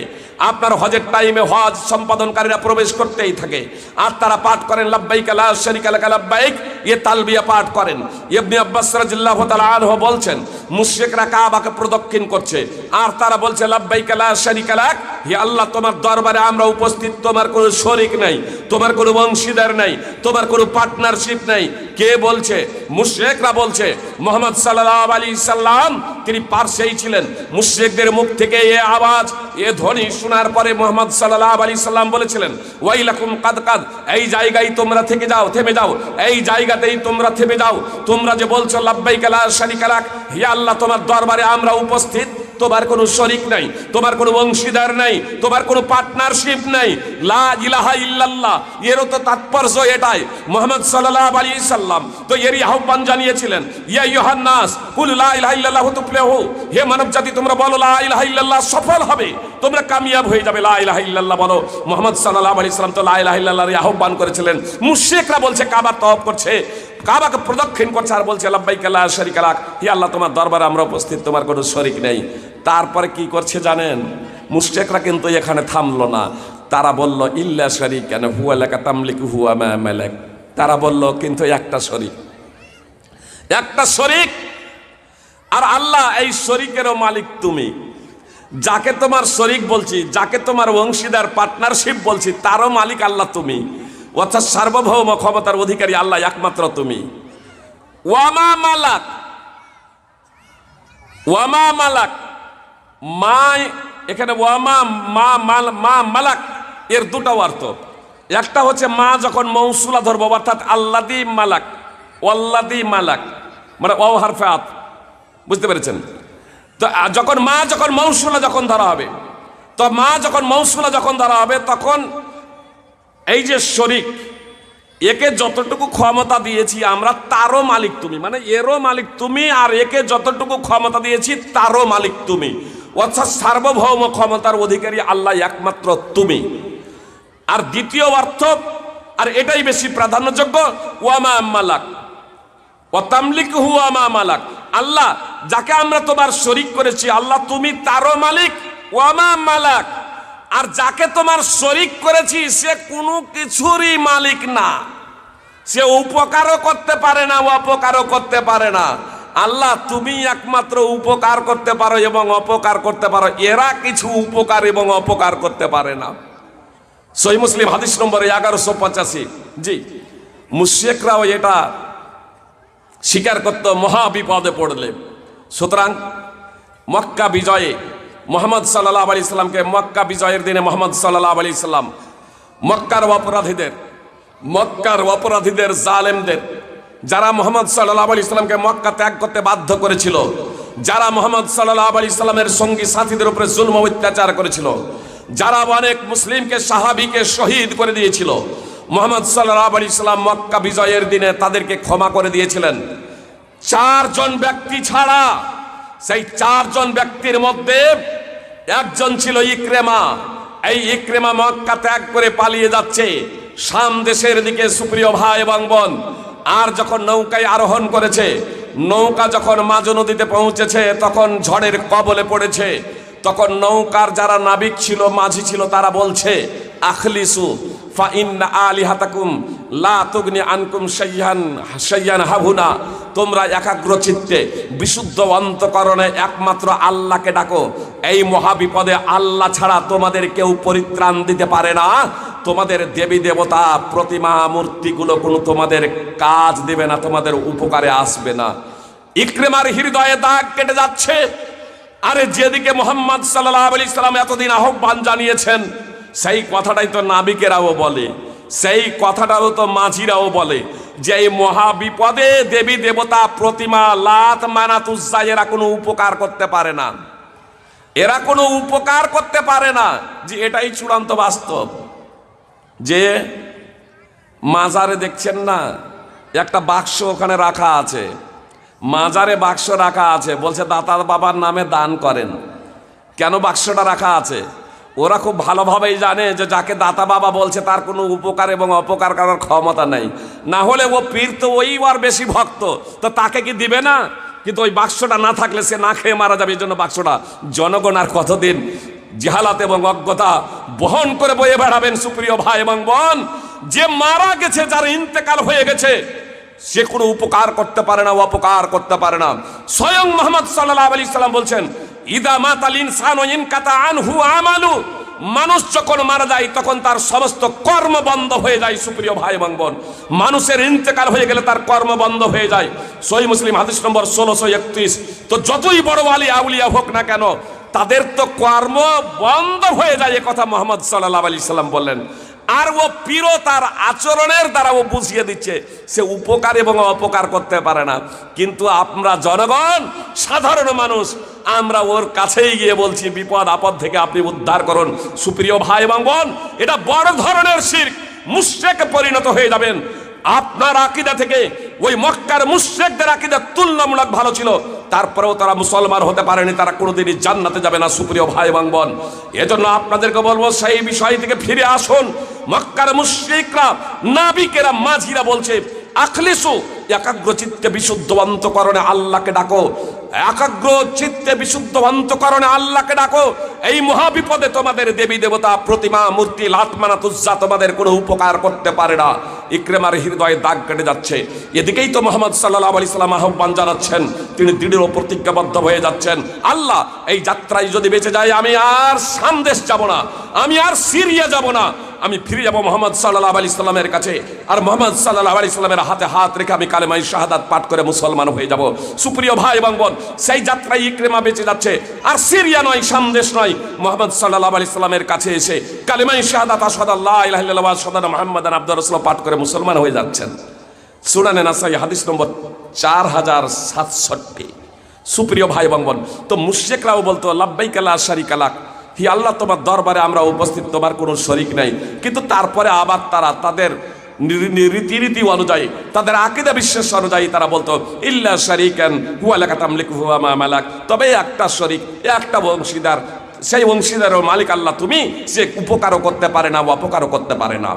আপনার হজের টাইমে হজ সম্পাদনকারীরা প্রবেশ করতেই থাকে। আর তারা পাঠ করেন লাব্বাইক লা শারীকা লাক লাব্বাইক, এ তালবিয়া পাঠ করেন। ইবনে আব্বাস রাদিয়াল্লাহু তাআলা আনহু বলছেন, মুশরিকরা কাবাকে প্রদক্ষিণ করছে আর তারা বলছে লাব্বাইক লা শারীকা লাক, হে আল্লাহ তোমার দরবারে আমরা উপস্থিত, তোমার কোনো শরীক নাই, তোমার কোনো বংশীদার নাই, তোমার কোনো পার্টনারশিপ নাই। কে বলছে? মুশরিকরা বলছে। মুহাম্মদ সাল্লাল্লাহু আলাইহি সাল্লাম তিনি পার্শ্বেই ছিলেন। মুশরিকদের মুখ থেকে এ আওয়াজ, এ ধ্বনি শোনার পরে মুহাম্মদ সাল্লাল্লাহু আলাইহি সাল্লাম বলেছিলেন, ওয়াইলাকুম কাদ কাদ, এই জায়গায় তোমরা থেকে যাও, থেমে যাও, এই জায়গাতেই তোমরা থেমে যাও। তোমরা যে বলছো লাব্বাইক লা শারীকা লাক, হে আল্লাহ তোমার দরবারে আমরা উপস্থিত, তোমার কোনো শরীক নাই, তোমার কোনো বংশীদার নাই, তোমার কোনো পার্টনারশিপ নাই, লা ইলাহা ইল্লাল্লাহ, এরও তো তাৎপর্য এটাই। মুহাম্মদ সাল্লাল্লাহু আলাইহি সাল্লাম তো এরই আহ্বান জানিয়েছিলেন, ইয়া আইয়ুহান নাস কুল লা ইলাহা ইল্লাল্লাহু তুফলিহু, হে মানব জাতি তোমরা বলো লা ইলাহা ইল্লাল্লাহ, সফল হবে, তোমরা কামিয়াব হয়ে যাবে, লা ইলাহা ইল্লাল্লাহ বলো। মুহাম্মদ সাল্লাল্লাহু আলাইহি সাল্লাম তো লা ইলাহা ইল্লাল্লাহর আহ্বান করেছিলেন। মুশরিকরা বলছে কাবার তওয়াফ করছে, কাবাকে প্রদক্ষিণ করছে আর বলছে লাব্বাইক লা শারীকা লাক, হে আল্লাহ তোমার দরবারে আমরা উপস্থিত, তোমার কোনো শরীক নেই। তারপরে কি করছে জানেন? মুশরিকরা কিন্তু এখানে থামলো না, তারা বলল ইল্লা শারীকান হুয়া লাকা তামলিকু হুয়া মা মালাক। তারা বলল কিন্তু একটা শরীক, একটা শরীক, আর আল্লাহ এই শরীকেরও মালিক তুমি। যাকে তোমার শরীক বলছি, যাকে তোমার অংশীদার পার্টনারশিপ বলছি, তারও মালিক আল্লাহ তুমি, অর্থাৎ সার্বভৌম ক্ষমতার অধিকারী আল্লাহ একমাত্র তুমি। ওয়ামা মালাক, ওয়ামা মালাক, মা এখানে ওয়ামা মা মালাক এর দুটো অর্থ। একটা হচ্ছে মা যখন মৌসুলা ধরবো, অর্থাৎ আল্লাদি মালাক, ওয়াল্লাদি মালাক, মানে ওয়াও হারফে আত, বুঝতে পেরেছেন তো? যখন মা যখন মৌসুলা যখন ধরা হবে, তো মা যখন মৌসুলা যখন ধরা হবে তখন এই যে শরীক, একে যতটুকু ক্ষমতা দিয়েছি আমরা তারও মালিক তুমি, মানে এরও মালিক তুমি, আর একে যতটুকু ক্ষমতা দিয়েছি তারও মালিক তুমি, অর্থাৎ সার্বভৌম ক্ষমতার অধিকারী আল্লাহ একমাত্র তুমি। আর দ্বিতীয় অর্থ, আর এটাই বেশি প্রাধান্যযোগ্য, ওয়ামা মালাক ওয়া তামলিকু হুয়া মা মালাক, আল্লাহ যাকে আমরা তোমার শরীক করেছি আল্লাহ তুমি তারও মালিক, ওয়ামা মালাক, আর যাকে তোমার শরীক করেছি সে কোনো কিছুরই মালিক না, সে উপকারও করতে পারে না, অপকারও করতে পারে না। আল্লাহ তুমি একমাত্র উপকার করতে পারো এবং অপকার করতে পারো, এরা কিছু উপকার এবং অপকার করতে পারে না। সহিহ মুসলিম হাদিস নম্বর 1185। জি, মুশরিকরাও এটা স্বীকার করত মহা বিপদে পড়লে। সুতরাং মক্কা বিজয়ে মুহাম্মদ সাল্লাল্লাহু আলাইহি সাল্লামকে, মক্কা বিজয়ের দিনে মুহাম্মদ সাল্লাল্লাহু আলাইহি সাল্লাম মক্কার অপরাধীদের জালেমদের, যারা মুহাম্মদ সাল্লাল্লাহু আলাইহি সাল্লামকে মক্কা ত্যাগ করতে বাধ্য করেছিল, যারা মুহাম্মদ সাল্লাল্লাহু আলাইহি সাল্লামের সঙ্গী সাথীদের উপরে জুলম ও অত্যাচার করেছিল, যারা অনেক মুসলিমকে সাহাবীকে শহীদ করে দিয়েছিল, মুহাম্মদ সাল্লাল্লাহু আলাইহি সাল্লাম মক্কা বিজয়ের দিনে তাদেরকে ক্ষমা করে দিয়েছিলেন। 4 জন ব্যক্তি ছাড়া, সেই 4 জন ব্যক্তির মধ্যে একজন ছিল ইকরিমা। এই ইকরিমা মক্কা ত্যাগ করে পালিয়ে যাচ্ছে শাম দেশের দিকে, সুপ্রিয় ভাই এবং বোন। আর যখন নৌকায় আরোহণ করেছে, নৌকা যখন মাঝ নদীতে পৌঁছেছে, তখন ঝড়ের কবলে পড়েছে। তখন নৌকার যারা নাবিক ছিল, মাঝি ছিল, তারা বলছে আখলিসু ফা ইন্না আলিহাতাকুম লা তুগনি আনকুম শাইয়ান হাবুনা, তোমরা একাগ্র চিত্তে বিশুদ্ধ অন্তঃকরণে একমাত্র আল্লাহকে ডাকো। এই মহাবিপদে আল্লাহ ছাড়া তোমাদের কেউ পরিত্রাণ দিতে পারে না। তোমাদের দেবী দেবতা প্রতিমা মূর্তিগুলো কোনো তোমাদের কাজ দেবে না, তোমাদের উপকারে আসবে না। ইকরিমার হৃদয়ে দাগ কেটে যাচ্ছে। আরে যেদিকে মুহাম্মদ সাল্লাল্লাহু আলাইহি সাল্লাম এতদিন আহ্বান জানিয়েছেন, সেই কথাটাই তো নাবিকেরাও বলে, সেই কথাটাও তো মাঝিরাও বলে যে এই মহাবিপদে দেবী দেবতা প্রতিমা লাত মানাত উজ্জা এরা কোনো উপকার করতে পারে না, এরা কোনো উপকার করতে পারে না। যে এটাই চূড়ান্ত বাস্তব। যে মাজারে দেখছেন না একটা বাক্স ওখানে রাখা আছে, মাজারে বাক্স রাখা আছে, বলছে দাতা বাবার নামে দান করেন। কেন বাক্সটা রাখা আছে? ওরা খুব ভালোভাবেই জানে যে যাকে দাতা বাবা বলছে তার কোনো উপকার এবং অপকার করার ক্ষমতা নেই। না হলে ও পীর তো ওই আর বেশি ভক্ত, তো তাকে কি দিবে না? কিন্তু ওই বাক্সটা না থাকলে সে না খেয়ে মারা যাবে। এই জন্য বাক্সটা জনগণ আর কতদিন জাহালাত এবং অজ্ঞতা বহন করে বয়ে বেড়াবেন? সুপ্রিয় ভাই এবং বোন, যে মারা গেছে, যার ইন্তেকাল হয়ে গেছে, সে কোনো উপকার করতে পারে না, অপকার করতে পারে না। স্বয়ং মুহাম্মদ সাল্লাল্লাহু আলাইহি সাল্লাম বলছেন ইদা মাতাল ইনসানু ইনকাতা আনহু আমালু, মানুষ যখন মারা যায় তখন তার সমস্ত কর্ম বন্ধ হয়ে যায়। সুপ্রিয় ভাই এবং বোন, মানুষের ইন্তেকাল হয়ে গেলে তার কর্ম বন্ধ হয়ে যায়। সহিহ মুসলিম হাদিস নম্বর 1631। তো যতই বড় ওয়ালি আউলিয়া হোক না কেন, তাদের তো কর্ম বন্ধ হয়ে যায়, এ কথা মুহাম্মদ সাল্লাল্লাহু আলাইহি সাল্লাম বললেন। আর ও পীরও তার আচরণের দ্বারা ও বুঝিয়ে দিচ্ছে সে উপকার এবং অপকার করতে পারে না। কিন্তু আমরা জনগণ, সাধারণ মানুষ, আমরা ওর কাছেই গিয়ে বলছি বিপদ আপদ থেকে আপনি উদ্ধার করুন। সুপ্রিয় ভাই এবং বোন, এটা বড় ধরনের শিরক, মুশরিকে পরিণত হয়ে যাবেন। আপনার আকীদা থেকে ওই মক্কার মুশরিকদের আকীদা তুলনামূলক ভালো ছিল, তারপরেও তারা মুসলমান হতে পারেনি, তারা কোনোদিনই জান্নাতে যাবে না। সুপ্রিয় ভাই এবং বোন, এজন্য আপনাদেরকে বলবো সেই বিষয় থেকে ফিরে আসুন। মক্কার মুশরিকরা, নাবিকেরা, মাঝিরা বলছে আখলিসু, একাগ্র চিত্তে বিশুদ্ধ অন্তঃকরণে আল্লাহকে ডাকো, একাগ্র চিত্তে বিশুদ্ধ অন্তঃকরণে আল্লাহকে ডাকো। এই মহাবিপদে তোমাদের দেবী দেবতা প্রতিমা মূর্তি লাত মানাত উজ্জা তোমাদের কোনো উপকার করতে পারে না। ইকরিমার হৃদয়ে দাগ কেটে যাচ্ছে। এদিকেই তো মুহাম্মদ সাল্লাল্লাহু আলাইহি সাল্লাম আহ্বান জানাচ্ছেন, তিনি দৃঢ় প্রতিজ্ঞাবদ্ধ হয়ে যাচ্ছেন, আল্লাহ এই যাত্রায় যদি বেঁচে যায় আমি আর শাম দেশ যাব না, আমি আর সিরিয়া যাব না, আমি ফিরে যাব মুহাম্মদ সাল্লাল্লাহু আলাইহি সাল্লামের কাছে। আর মুহাম্মদ সাল্লাল্লাহু আলাইহি সাল্লামের হাতে হাত রেখে আমি কালেমায়ে শাহাদাত পাঠ করে মুসলমান হয়ে যাব। সুপ্রিয় ভাই এবং বোন, সেই যাত্রায় ইকরিমা বেঁচে যাচ্ছে। আর সিরিয়া নয়, শাম দেশ নয়, মুহাম্মদ সাল্লাল্লাহু আলাইহি সাল্লামের কাছে এসে কালেমায়ে শাহাদাত আশহাদু আল্লা ইলাহা ইল্লাল্লাহ ওয়া আশহাদু আন্না মুহাম্মাদান আবদুহু ওয়া রাসূলুহু পাঠ করে মুসলমান হয়ে যাচ্ছেন। সুনানে নাসাই হাদিস নম্বর 4067। সুপ্রিয় ভাই এবং বোন, তো মুশরিকরাও বলতো লাব্বাইকা লা শারিকা লাক, হি আল্লাহ তোমার দরবারে আমরা উপস্থিত, তোমার কোনো শরিক নাই। কিন্তু তারপরে আবার তারা তাদের রীতি অনুযায়ী, তাদের আকীদা বিশ্বাস অনুযায়ী তারা বলতো ইল্লা শারিকান হুয়া লাকা তামলিকু হুয়া মা মালাক, তবে একটা শরিক, একটা অংশীদার, সেই অংশীদারের মালিক আল্লাহ তুমি, সে উপকারও করতে পারে না, অপকারও করতে পারে না।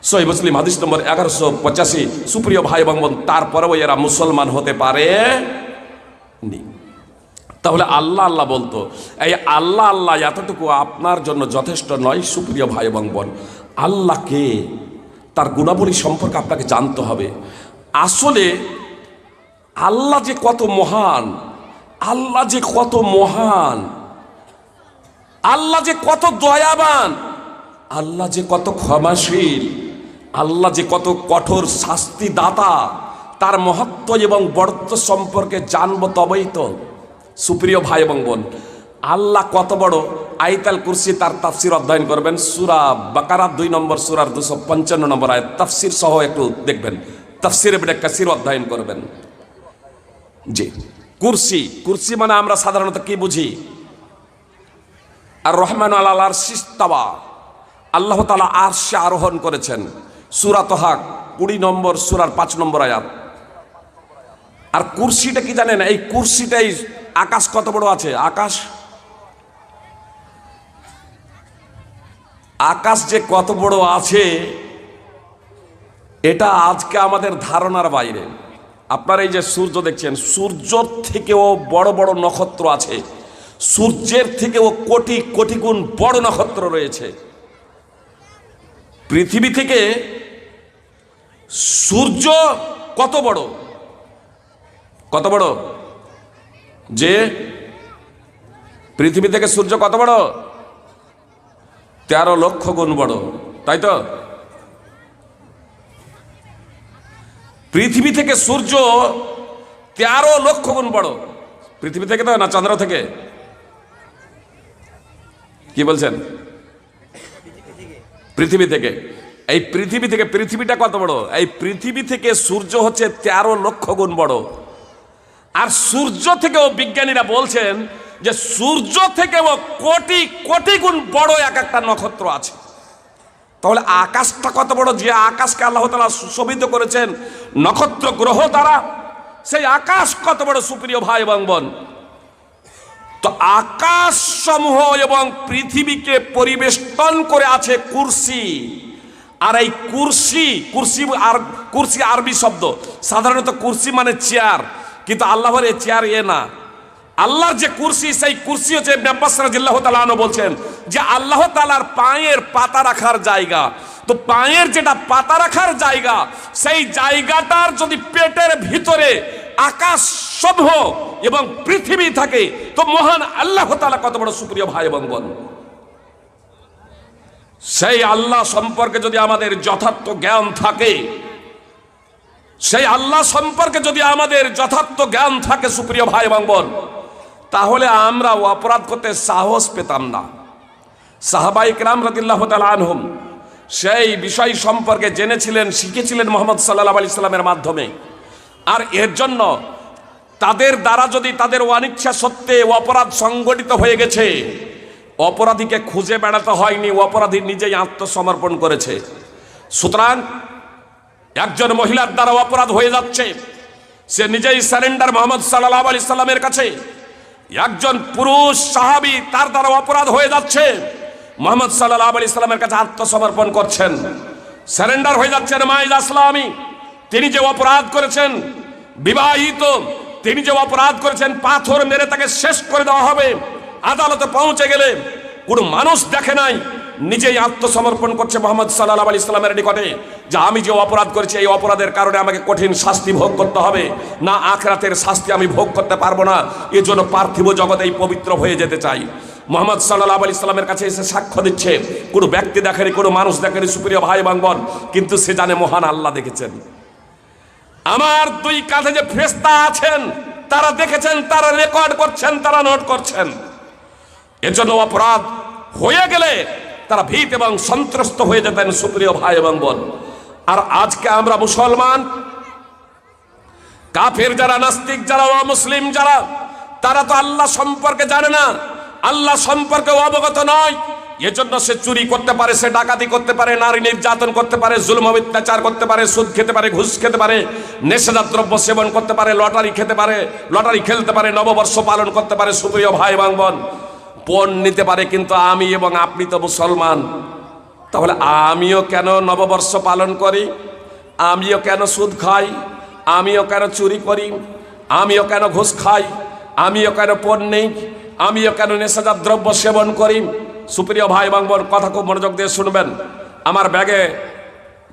সহিহ মুসলিম হাদিস নম্বর 1185। সুপ্রিয় ভাই এবং বোন, তারপরেও এরা মুসলমান হতে পারে নি। তাহলে আল্লাহ আল্লাহ বলতো, এই আল্লাহ আল্লাহ এতটুকু আপনার জন্য যথেষ্ট নয়। সুপ্রিয় ভাই এবং বোন, আল্লাহকে, তার গুণাবলী সম্পর্কে আপনাকে জানতে হবে। আসলে আল্লাহ যে কত মহান, আল্লাহ যে কত মহান, আল্লাহ যে কত দয়াবান, আল্লাহ যে কত ক্ষমাশীল, আল্লাহ যে কত কঠোর শাস্তি দাতা, তার মহত্ব এবং বড়ত্ব সম্পর্কে জানবো তবেই তো। সুপ্রিয় ভাই এবং বোন, আল্লাহ কত বড় আয়াতুল কুরসি তার তাফসির অধ্যয়ন করবেন। সূরা বাকারা 2 নম্বর সূরার 255 নম্বর আয়াত তাফসির সহ একটু দেখবেন, তাফসিরে ইবনে কাসির অধ্যয়ন করবেন। জি, কুরসি, কুরসি মানে আমরা সাধারণত কি বুঝি? আর রহমান আলাল আরশি ইস্তাওয়া, আল্লাহ তাআলা আরশে আরোহণ করেছেন। সূরা তাহা 20 নম্বর সূরার 5 নম্বর আয়াত। আর কুরসিটা কি জানেন? এই কুরসিটাই আকাশ কত বড় আছে? আকাশ, আকাশ যে কত বড় আছে এটা আজকে আমাদের ধারণার বাইরে। আপনারা এই যে সূর্য দেখছেন, সূর্য থেকেও বড় বড় নক্ষত্র আছে, সূর্যের থেকেও কোটি কোটি গুণ বড় নক্ষত্র রয়েছে। পৃথিবী থেকে সূর্য কত বড়? কত বড়? যে পৃথিবী থেকে সূর্য কত বড়? 13 লক্ষ গুণ বড়, তাই তো? পৃথিবী থেকে সূর্য 13 লক্ষ গুণ বড়। পৃথিবী থেকে তো না, চন্দ্র থেকে? কি বলছেন? পৃথিবী থেকে। এই পৃথিবী থেকে, পৃথিবীটা কত বড়? এই পৃথিবী থেকে সূর্য হচ্ছে 13 লক্ষ গুণ বড়। আর সূর্য থেকেও বিজ্ঞানীরা বলছেন যে সূর্য থেকেও কোটি কোটি গুণ বড় এক একটা নক্ষত্র আছে। তাহলে আকাশটা কত বড়? যে আকাশকে আল্লাহ তাআলা সুশোভিত করেছেন নক্ষত্র গ্রহ দ্বারা, সেই আকাশ কত বড় সুপ্রিয় ভাই এবং বোন। তো আকাশ সমূহ এবং পৃথিবীকে পরিবেষ্টন করে আছে কুরসি। আর এই কুরসি, কুরসি আরবি শব্দ। সাধারণত কুরসি মানে চেয়ার, কিন্তু আল্লাহর এই চেয়ার না। আল্লাহর যে কুরসি, সেই কুরসি হচ্ছে ইবনে আব্বাস রাদিয়াল্লাহু তাআলা আনহু বলছেন যে আল্লাহ তাআলার পায়ের পাতা রাখার জায়গা। তো পায়ের যেটা পাতা রাখার জায়গা, সেই জায়গাটার যদি পেটের ভিতরে আকাশ সমূহ এবং পৃথিবী থাকে, তো মহান আল্লাহ তাআলা কত বড় সুপ্রিয় ভাই এবং বোন। সেই আল্লাহ সম্পর্কে যদি আমাদের যথার্থ জ্ঞান থাকে, সেই আল্লাহ সম্পর্কে যদি আমাদের যথার্থ জ্ঞান থাকে সুপ্রিয় ভাই এবং বোন, তাহলে আমরা অপরাধ করতে সাহস পেতাম না। সাহাবায়ে কেরাম রাদিয়াল্লাহু তাআলা আনহুম সেই বিষয় সম্পর্কে জেনেছিলেন, শিখেছিলেন মুহাম্মদ সাল্লাল্লাহু আলাইহি সাল্লামের মাধ্যমে। আর এর জন্য তাদের দ্বারা যদি তাদের অনিচ্ছা সত্ত্বে অপরাধ সংগঠিত হয়ে গেছে, অপরাধীকে খুঁজে বেড়াতে হয়নি, অপরাধী নিজেই আত্মসমর্পণ করেছে। সুতরাং একজন মহিলার দ্বারা অপরাধ হয়ে যাচ্ছে, সে নিজেই সারেন্ডার মুহাম্মদ সাল্লাল্লাহু আলাইহি সাল্লামের কাছে। একজন পুরুষ সাহাবী, তার দ্বারা অপরাধ হয়ে যাচ্ছে, মুহাম্মদ সাল্লাল্লাহু আলাইহি সাল্লামের কাছে আত্মসমর্পণ করছেন, সারেন্ডার হয়ে যাচ্ছেন। মাইজ আসলামী, তিনি যে অপরাধ করেছেন, বিবাহিত, তিনি যে অপরাধ করেছেন, পাথর মেরে তাকে শেষ করে দেওয়া হবে। আদালতে পৌঁছে গেলে কোনো মানুষ দেখে নাই, নিজেই আত্মসমর্পণ করছে মুহাম্মদ সাল্লাল্লাহু আলাইহি সাল্লামের নিকটে যে আমি যে অপরাধ করেছি, এই অপরাধের কারণে আমাকে কঠিন শাস্তি ভোগ করতে হবে, না আখিরাতের শাস্তি আমি ভোগ করতে পারবো না, এজন্য পার্থিব জগতেই পবিত্র হয়ে যেতে চাই। মুহাম্মদ সাল্লাল্লাহু আলাইহি সাল্লামের কাছে এসে সাক্ষ্য দিচ্ছে, কোনো ব্যক্তি দেখেনি, কোনো মানুষ দেখেনি সুপ্রিয় ভাই এবং বোন, কিন্তু সে জানে মহান আল্লাহ দেখেছেন। আমার 2 কাঁধে যে ফেরেশতা আছেন, তারা দেখেছেন, তারা রেকর্ড করছেন, তারা নোট করছেন। এজন্য অপরাধ হয়ে গেলে তারা ভীত এবং সন্ত্রস্ত হয়ে যেতেন সুপ্রিয় ভাই এবং বোন। আর আজকে আমরা মুসলমান, কাফের যারা, নাস্তিক যারা, অমুসলিম যারা, তারা তো আল্লাহ সম্পর্কে জানে না, আল্লাহ সম্পর্কে অবগত নয়। এজন্য সে চুরি করতে পারে, সে ডাকাতি করতে পারে, নারী নির্যাতন করতে পারে, জুলুম অত্যাচার করতে পারে, সুদ খেতে পারে, ঘুষ খেতে পারে, নেশাজাত দ্রব্য সেবন করতে পারে, লটারি খেতে পারে, লটারি খেলতে পারে, নববর্ষ পালন করতে পারে সুপ্রিয় ভাই এবং বোন, পণ নিতে পারে। কিন্তু আমি এবং আপনি তো মুসলমান, তাহলে আমিও কেন নববর্ষ পালন করি? আমিও কেন সুদ খাই? আমিও কেন চুরি করি? আমিও কেন ঘুষ খাই? আমিও কেন পণ নেই? আমিও কেন নেশাজাত দ্রব্য সেবন করি? সুপ্রিয় ভাই এবং বোন, কথা খুব মনোযোগ দিয়ে শুনবেন। আমার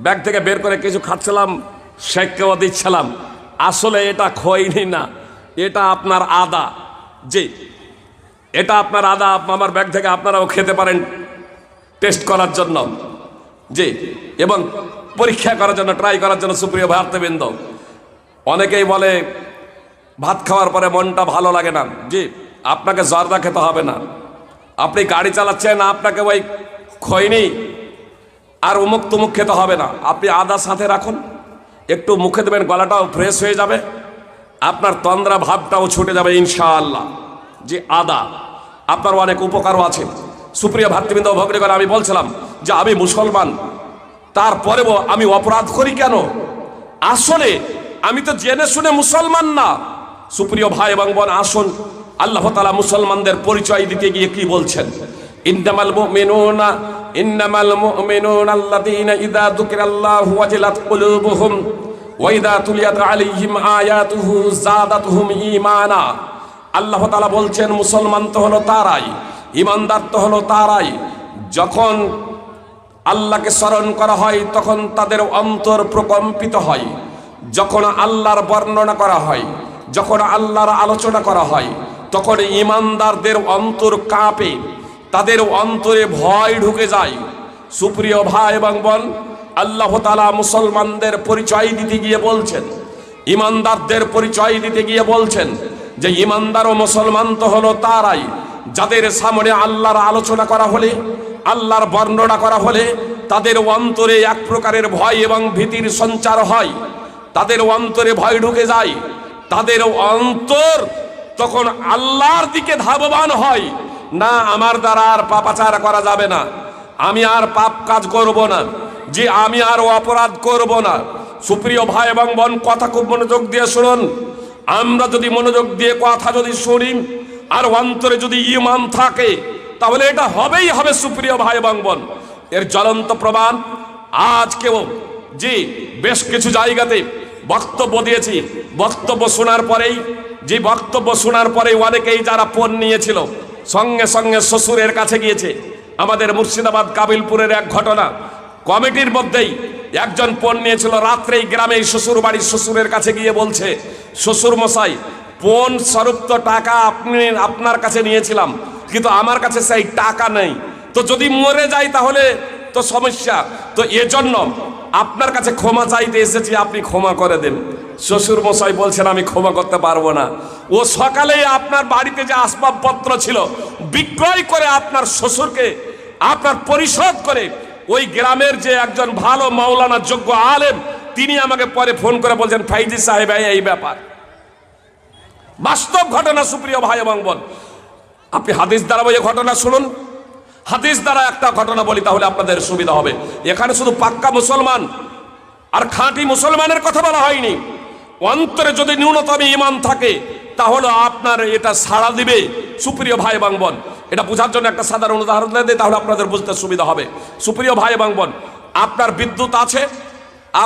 ব্যাগ থেকে বের করে কিছু খাচ্ছিলাম, শেখকেও দিচ্ছিলাম। আসলে এটা খৈনি না, এটা আপনার আদা। জি, এটা আপনার আদা। আমার ব্যাগ থেকে আপনারাও খেতে পারেন টেস্ট করার জন্য, জি, এবং পরীক্ষা করার জন্য, ট্রাই করার জন্য। সুপ্রিয় ভাতৃবৃন্দ, অনেকেই বলে ভাত খাওয়ার পরে মনটা ভালো লাগে না। জি, আপনাকে জর্দা খেতে হবে না, আপনি গাড়ি চালাচ্ছেন, আপনাকে ওই খৈনি আর অমুক তুমুক খেতে হবে না, আপনি আদা সাথে রাখুন, একটু মুখে দেবেন, গলাটাও ফ্রেশ হয়ে যাবে, আপনার তন্দ্রা ভাবটাও ছুটে যাবে ইনশাআল্লাহ। যে আদা আপনার অনেক উপকারও আছে। সুপ্রিয় ভাতৃবৃন্দ ভগ্নীগণ, আমি বলছিলাম যে আমি মুসলমান, তারপরেও আমি অপরাধ করি কেন? আসলে আমি তো জেনে শুনে মুসলমান না। সুপ্রিয় ভাই এবং বোন, আসুন আল্লাহ তাআলা মুসলমানদের পরিচয় দিতে গিয়ে কি বলছেন? ইন্নামাল মুমিনুনা আল্লাযীনা ইযা যুকিরাল্লাহু ওয়াজিলাত কুলুবুহুম ওয়া ইযা তুলিয়াত আলাইহিম আয়াতুহু যাদাতুহুম ঈমানা। আল্লাহ তাআলা বলছেন মুসলমান তো হলো তারাই, ঈমানদার তো হলো তারাই, যখন আল্লাহকে স্মরণ করা হয় তখন তাদের অন্তর প্রকম্পিত হয়, যখন আল্লাহর বর্ণনা করা হয়, যখন আল্লাহর আলোচনা করা হয়, তখন ঈমানদারদের অন্তর কাঁপে, তাদের অন্তরে ভয় ঢুকে যায়। সুপ্রিয় ভাই এবং বোন, আল্লাহ তাআলা মুসলমানদের পরিচয় দিতে গিয়ে বলছেন, ঈমানদারদের পরিচয় দিতে গিয়ে বলছেন যে ঈমানদার ও মুসলমান তো হলো তারাই যাদের সামনে আল্লাহর আলোচনা করা হলে, আল্লাহর বর্ণনা করা হলে তাদের অন্তরে এক প্রকারের ভয় এবং ভীতির সঞ্চার হয়, তাদের অন্তরে ভয় ঢুকে যায়, তাদের অন্তর তখন আল্লাহর দিকে ধাবমান হয়। না, আমার দ্বারা আর পাপাচার করা যাবে না, আমি আর পাপ কাজ করব না, যে আমি আর অপরাধ করব না। সুপ্রিয় ভাই এবং বোন, কথা খুব মনোযোগ দিয়ে শুনুন। আমরা যদি মনোযোগ দিয়ে কথা যদি শুনি আর অন্তরে যদি ঈমান থাকে, তাহলে এটা হবেই হবে। সুপ্রিয় ভাই এবং বোন, এর জ্বলন্ত প্রমাণ আজকেও যে বেশ কিছু জায়গাতে বক্তব্য দিয়েছি, বক্তব্য শোনার পরেই অনেকেই যারা পণ নিয়েছিল সঙ্গে সঙ্গে শ্বশুরের কাছে গিয়েছে। আমাদের মুর্শিদাবাদ কাবিলপুরের এক ঘটনা, কমিটির মধ্যেই একজন পণ নিয়েছিল, রাত্রেই গ্রামে শ্বশুর বাড়ির শ্বশুরের কাছে গিয়ে বলছে, শ্বশুর মশাই, পণ স্বরূপ তো টাকা আপনার কাছে নিয়েছিলাম, কিন্তু আমার কাছে সেই টাকা নেই, তো যদি মরে যাই তাহলে তো সমস্যা, তো এজন্য আপনার কাছে ক্ষমা চাইতে এসেছি, আপনি ক্ষমা করে দেন। শ্বশুর মশাই বলছেন, আমি ক্ষমা করতে পারবো না। ও সকালেই আপনার বাড়িতে যে আসবাবপত্র ছিল বিক্রয় করে আপনার শ্বশুরকে আপনার পরিশোধ করে ওই গ্রামের যে একজন ভালো মাওলানা যোগ্য আলেম, তিনি আমাকে পরে ফোন করে বলছেন, ফাইজি সাহেব এই ব্যাপার। বাস্তব ঘটনা। সুপ্রিয় ভাই এবং বোন, আপনি হাদিস দ্বারা এই ঘটনা শুনুন। হাদিস দ্বারা একটা ঘটনা বলি, তাহলে আপনাদের সুবিধা হবে। এখানে শুধু পাক্কা মুসলমান আর খাঁটি মুসলমানের কথা বলা হয়নি। অন্তরে যদি ন্যূনতম ঈমান থাকে তাহলে আপনার এটা সাড়া দিবে। সুপ্রিয় ভাই এবং বোন, এটা বোঝার জন্য একটা সাধারণ উদাহরণ দিই, তাহলে আপনাদের বুঝতে সুবিধা হবে। সুপ্রিয় ভাই এবং বোন, আপনার বিদ্যুৎ আছে,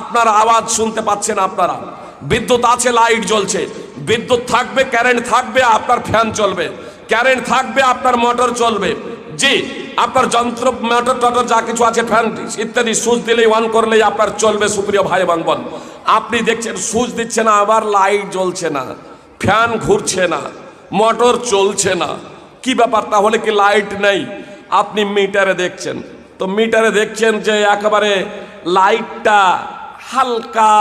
আপনার আওয়াজ শুনতে পাচ্ছেন আপনারা, বিদ্যুৎ আছে, লাইট জ্বলছে, বিদ্যুৎ থাকবে, কারেন্ট থাকবে, আপনার ফ্যান চলবে, কারেন্ট থাকবে, আপনার মোটর চলবে, জি আপনার যন্ত্র মোটর টটর যা কিছু আছে, ফ্যান ইত্যাদি সুইচ দিলেই অন করলেই আপনার চলবে। সুপ্রিয় ভাই এবং বোন, আপনি দেখছেন সুইচ দিচ্ছে না, আবার লাইট জ্বলছে না, ফ্যান ঘুরছে না, মোটর চলছে না, কি ব্যাপার? তাহলে কি লাইট নেই? আপনি মিটারে দেখছেন, তো মিটারে দেখছেন যে একেবারে লাইটটা হালকা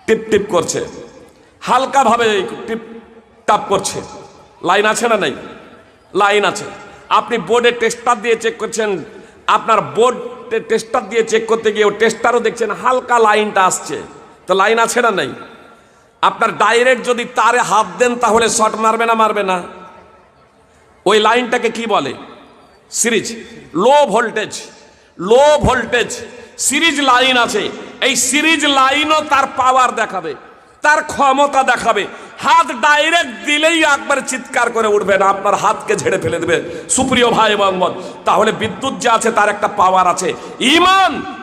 টিপ টিপ করছে, হালকা ভাবে টিপ টাপ করছে। লাইন আছে না? নেই, লাইন আছে। আপনি বোর্ডে টেস্টার দিয়ে চেক করছেন, আপনার বোর্ড টেস্টার দিয়ে চেক করতে গিয়ে টেস্টারও দেখছেন হালকা লাইনটা আসছে, তো লাইন আছে না? নেই। আপনার ডাইরেক্ট যদি তারে হাত দেন তাহলে শর্ট মারবে না? মারবে না। ওই লাইনটাকে কি বলে? Series low voltage series line আছে। এই সিরিজ লাইনও তার পাওয়ার দেখাবে, তার ক্ষমতা দেখাবে। হাত ডাইরেক্ট দিলেই একবার চিৎকার করে উঠবে না, আপনার হাতকে ঝেড়ে ফেলে দেবে। সুপ্রিয় ভাই এবং বোন, তাহলে বিদ্যুৎ যে আছে তার একটা পাওয়ার আছে,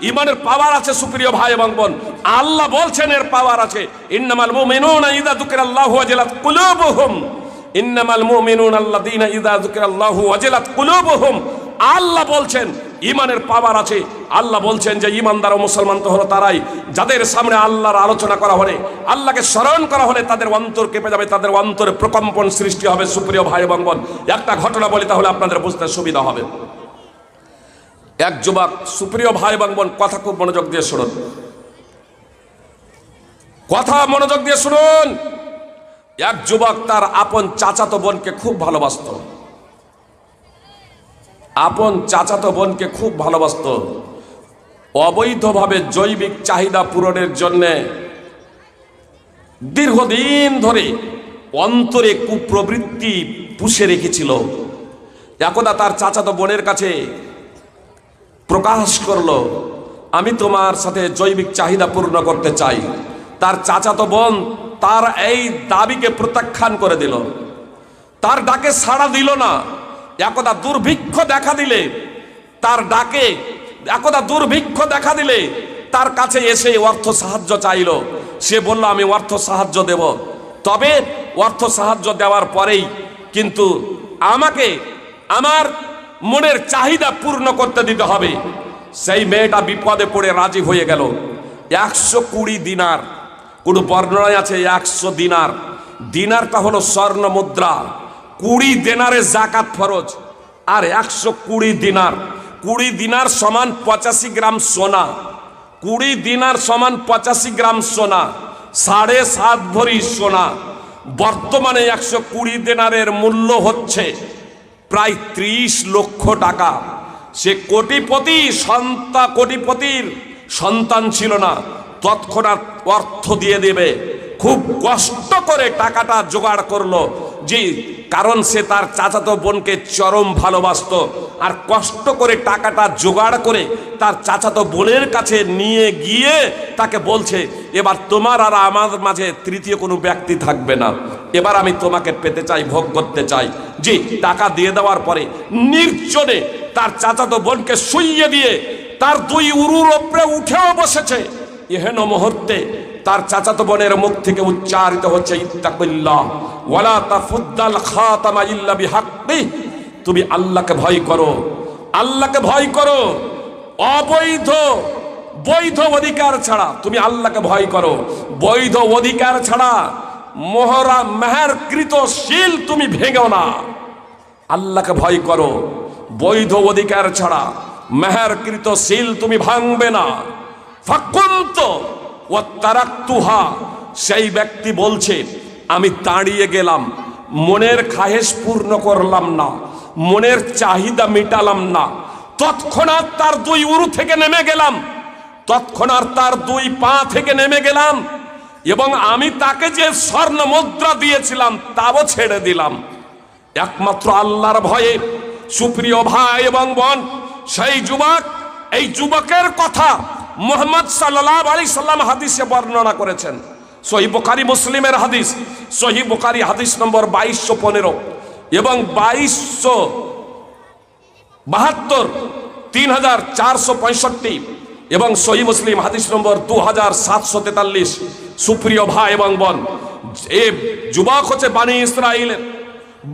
ইমানের পাওয়ার আছে। সুপ্রিয় ভাই এবং বোন, আল্লাহ বলছেন এর পাওয়ার আছে। ইন্নামাল মুমিনুনা ইযা যুকিরাল্লাহু ওয়াজিলাত কুলুবুহুম, ইন্নামাল মুমিনুনা আল্লাযীনা ইযা যুকিরাল্লাহু ওয়াজিলাত কুলুবুহুম। আল্লাহ বলছেন ইমানের পাওয়ার আছে। আল্লাহ বলছেন যে ইমানদার ও মুসলমান তো হলো তারাই যাদের সামনে আল্লাহর আলোচনা করা হলে, আল্লাহকে স্মরণ করা হলে তাদের অন্তর কেঁপে যাবে, তাদের অন্তরে প্রকম্পন সৃষ্টি হবে। সুপ্রিয় ভাই এবং বোন, একটা ঘটনা বলি, তাহলে আপনাদের বুঝতে সুবিধা হবে। এক যুবক, সুপ্রিয় ভাই এবং বোন, কথা খুব মনোযোগ দিয়ে শুনুন, কথা মনোযোগ দিয়ে শুনুন। এক যুবক তার আপন চাচাতো বোনকে খুব ভালোবাসত, আপন চাচাতো বোনকে খুব ভালোবাসত। অবৈধভাবে জৈবিক চাহিদা পূরণের জন্যে দীর্ঘদিন ধরে অন্তরে কুপ্রবৃত্তি পুষে রেখেছিল। একদা তার চাচাতো বোনের কাছে প্রকাশ করলো, আমি তোমার সাথে জৈবিক চাহিদা পূর্ণ করতে চাই। তার চাচাতো বোন তার এই দাবিকে প্রত্যাখ্যান করে দিল, তার ডাকে সাড়া দিল না। একদা দুর্ভিক্ষ দেখা দিলে তার ডাকে, একদা দুর্ভিক্ষ দেখা দিলে তার কাছে এসে অর্থ সাহায্য চাইল। সে বলল, আমি অর্থ সাহায্য দেব, তবে অর্থ সাহায্য দেওয়ার পরেই কিন্তু আমাকে আমার মনের চাহিদা পূর্ণ করতে দিতে হবে। সেই মেয়েটা বিপদে পড়ে রাজি হয়ে গেল। 120 দিনার, কোনো বর্ণনায় আছে 100 দিনার। দিনারটা হলো স্বর্ণ মুদ্রা, 20 দিনারে জাকাত ফরজ। আর 120 দিনার, 20 দিনার সমান 85 গ্রাম সোনা। 20 দিনার সমান 85 গ্রাম সোনা, 7.5 ভরি সোনা। বর্তমানে 120 দিনারের মূল্য হচ্ছে প্রায় 30 লক্ষ টাকা। সে কোটিপতির সন্তান ছিল না, তৎক্ষণাৎ অর্থ দিয়ে দেবে। খুব কষ্ট করে টাকাটা জোগাড় করলো, জি, কারণ সে তার চাচাতো বোনকে চরম ভালোবাসত। আর কষ্ট করে টাকাটা জোগাড় করে তার চাচাতো বোনের কাছে নিয়ে গিয়ে তাকে বলছে, এবার তোমার আর আমার মাঝে তৃতীয় কোনো ব্যক্তি থাকবে না, এবার আমি তোমাকে পেতে চাই, ভোগ করতে চাই। জি, টাকা দিয়ে দেওয়ার পরে নির্জনে তার চাচাতো বোনকে শুইয়ে দিয়ে তার 2 উরুর ওপরে উঠেও বসেছে। এহেন মুহূর্তে তার চাচাতো বোনের মুখ থেকে উচ্চারিত হচ্ছে, ইত্তাকিল্লাহ ওয়ালা তাফুদ্দাল খাতামা ইল্লা বিহাক্কি। তুমি আল্লাহকে ভয় করো, আল্লাহকে ভয় করো। বৈধ অধিকার ছাড়া তুমি আল্লাহকে ভয় করো। বৈধ অধিকার ছাড়া মেহেরকৃত শীল তুমি ভেঙো না। আল্লাহকে ভয় করো, বৈধ অধিকার ছাড়া মেহেরকৃত শীল তুমি ভাঙবে না। ফাকুন্ত ও তারাক্তুহা, সেই ব্যক্তি বলছে, আমি দাঁড়িয়ে গেলাম, মনের খাহেশ পূর্ণ করলাম না, মনের চাহিদা মিটালাম না। তৎক্ষণাৎ তার 2 উরু থেকে নেমে গেলাম, তৎক্ষণাৎ তার 2 পা থেকে নেমে গেলাম, এবং আমি তাকে যে স্বর্ণ মুদ্রা দিয়েছিলাম তাও ছেড়ে দিলাম। একমাত্র আল্লাহর ভয়ে। সুপ্রিয় ভাই এবং বোন, সেই যুবক, এই যুবকের কথা মুহাম্মদ সাল্লাল্লাহু আলাইহি সাল্লাম হাদিসে বর্ণনা করেছেন। সহিহ বুখারী মুসলিমের হাদিস, সহিহ বুখারী হাদিস নম্বর 2215 এবং 2272, 3465 এবং সহিহ মুসলিম হাদিস নম্বর 2743। সুপ্রিয় ভাই এবং বোন, এ যুবক হচ্ছে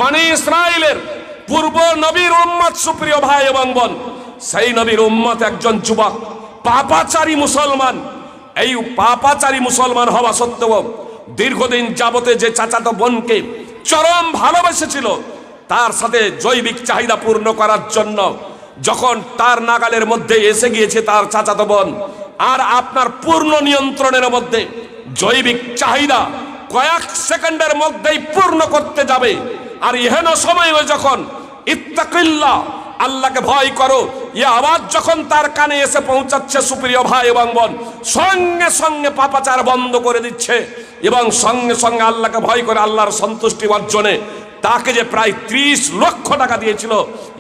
বানি ইসরাইলের পূর্ব নবীর উম্মত। সুপ্রিয় ভাই এবং বোন, সেই নবীর উম্মত একজন যুবক পাপাচারী মুসলমান। এই পাপাচারী মুসলমান হওয়া সত্ত্বেও দীর্ঘদিন যাবতে যে চাচাতো বোনকে চরম ভালোবেসেছিল, তার সাথে জৈবিক চাহিদা পূর্ণ করার জন্য যখন তার নাগালের মধ্যে এসে গিয়েছে তার চাচাতো বোন, আর আপনার পূর্ণ নিয়ন্ত্রণের মধ্যে জৈবিক চাহিদা কয়েক সেকেন্ডের মধ্যেই পূর্ণ করতে যাবে, আর এহেন সময়ে যখন ইত্তাকিল্লাহ, আল্লাহকে ভয় করো, এই আওয়াজ যখন তার কানে এসে পৌঁছাচ্ছে, সুপ্রিয় ভাই এবং বোন, সঙ্গে সঙ্গে পাপাচার বন্ধ করে দিচ্ছে এবং সঙ্গে সঙ্গে আল্লাহকে ভয় করে আল্লাহর সন্তুষ্টি অর্জনে তাকে যে প্রায় 30 লক্ষ টাকা দিয়েছিল,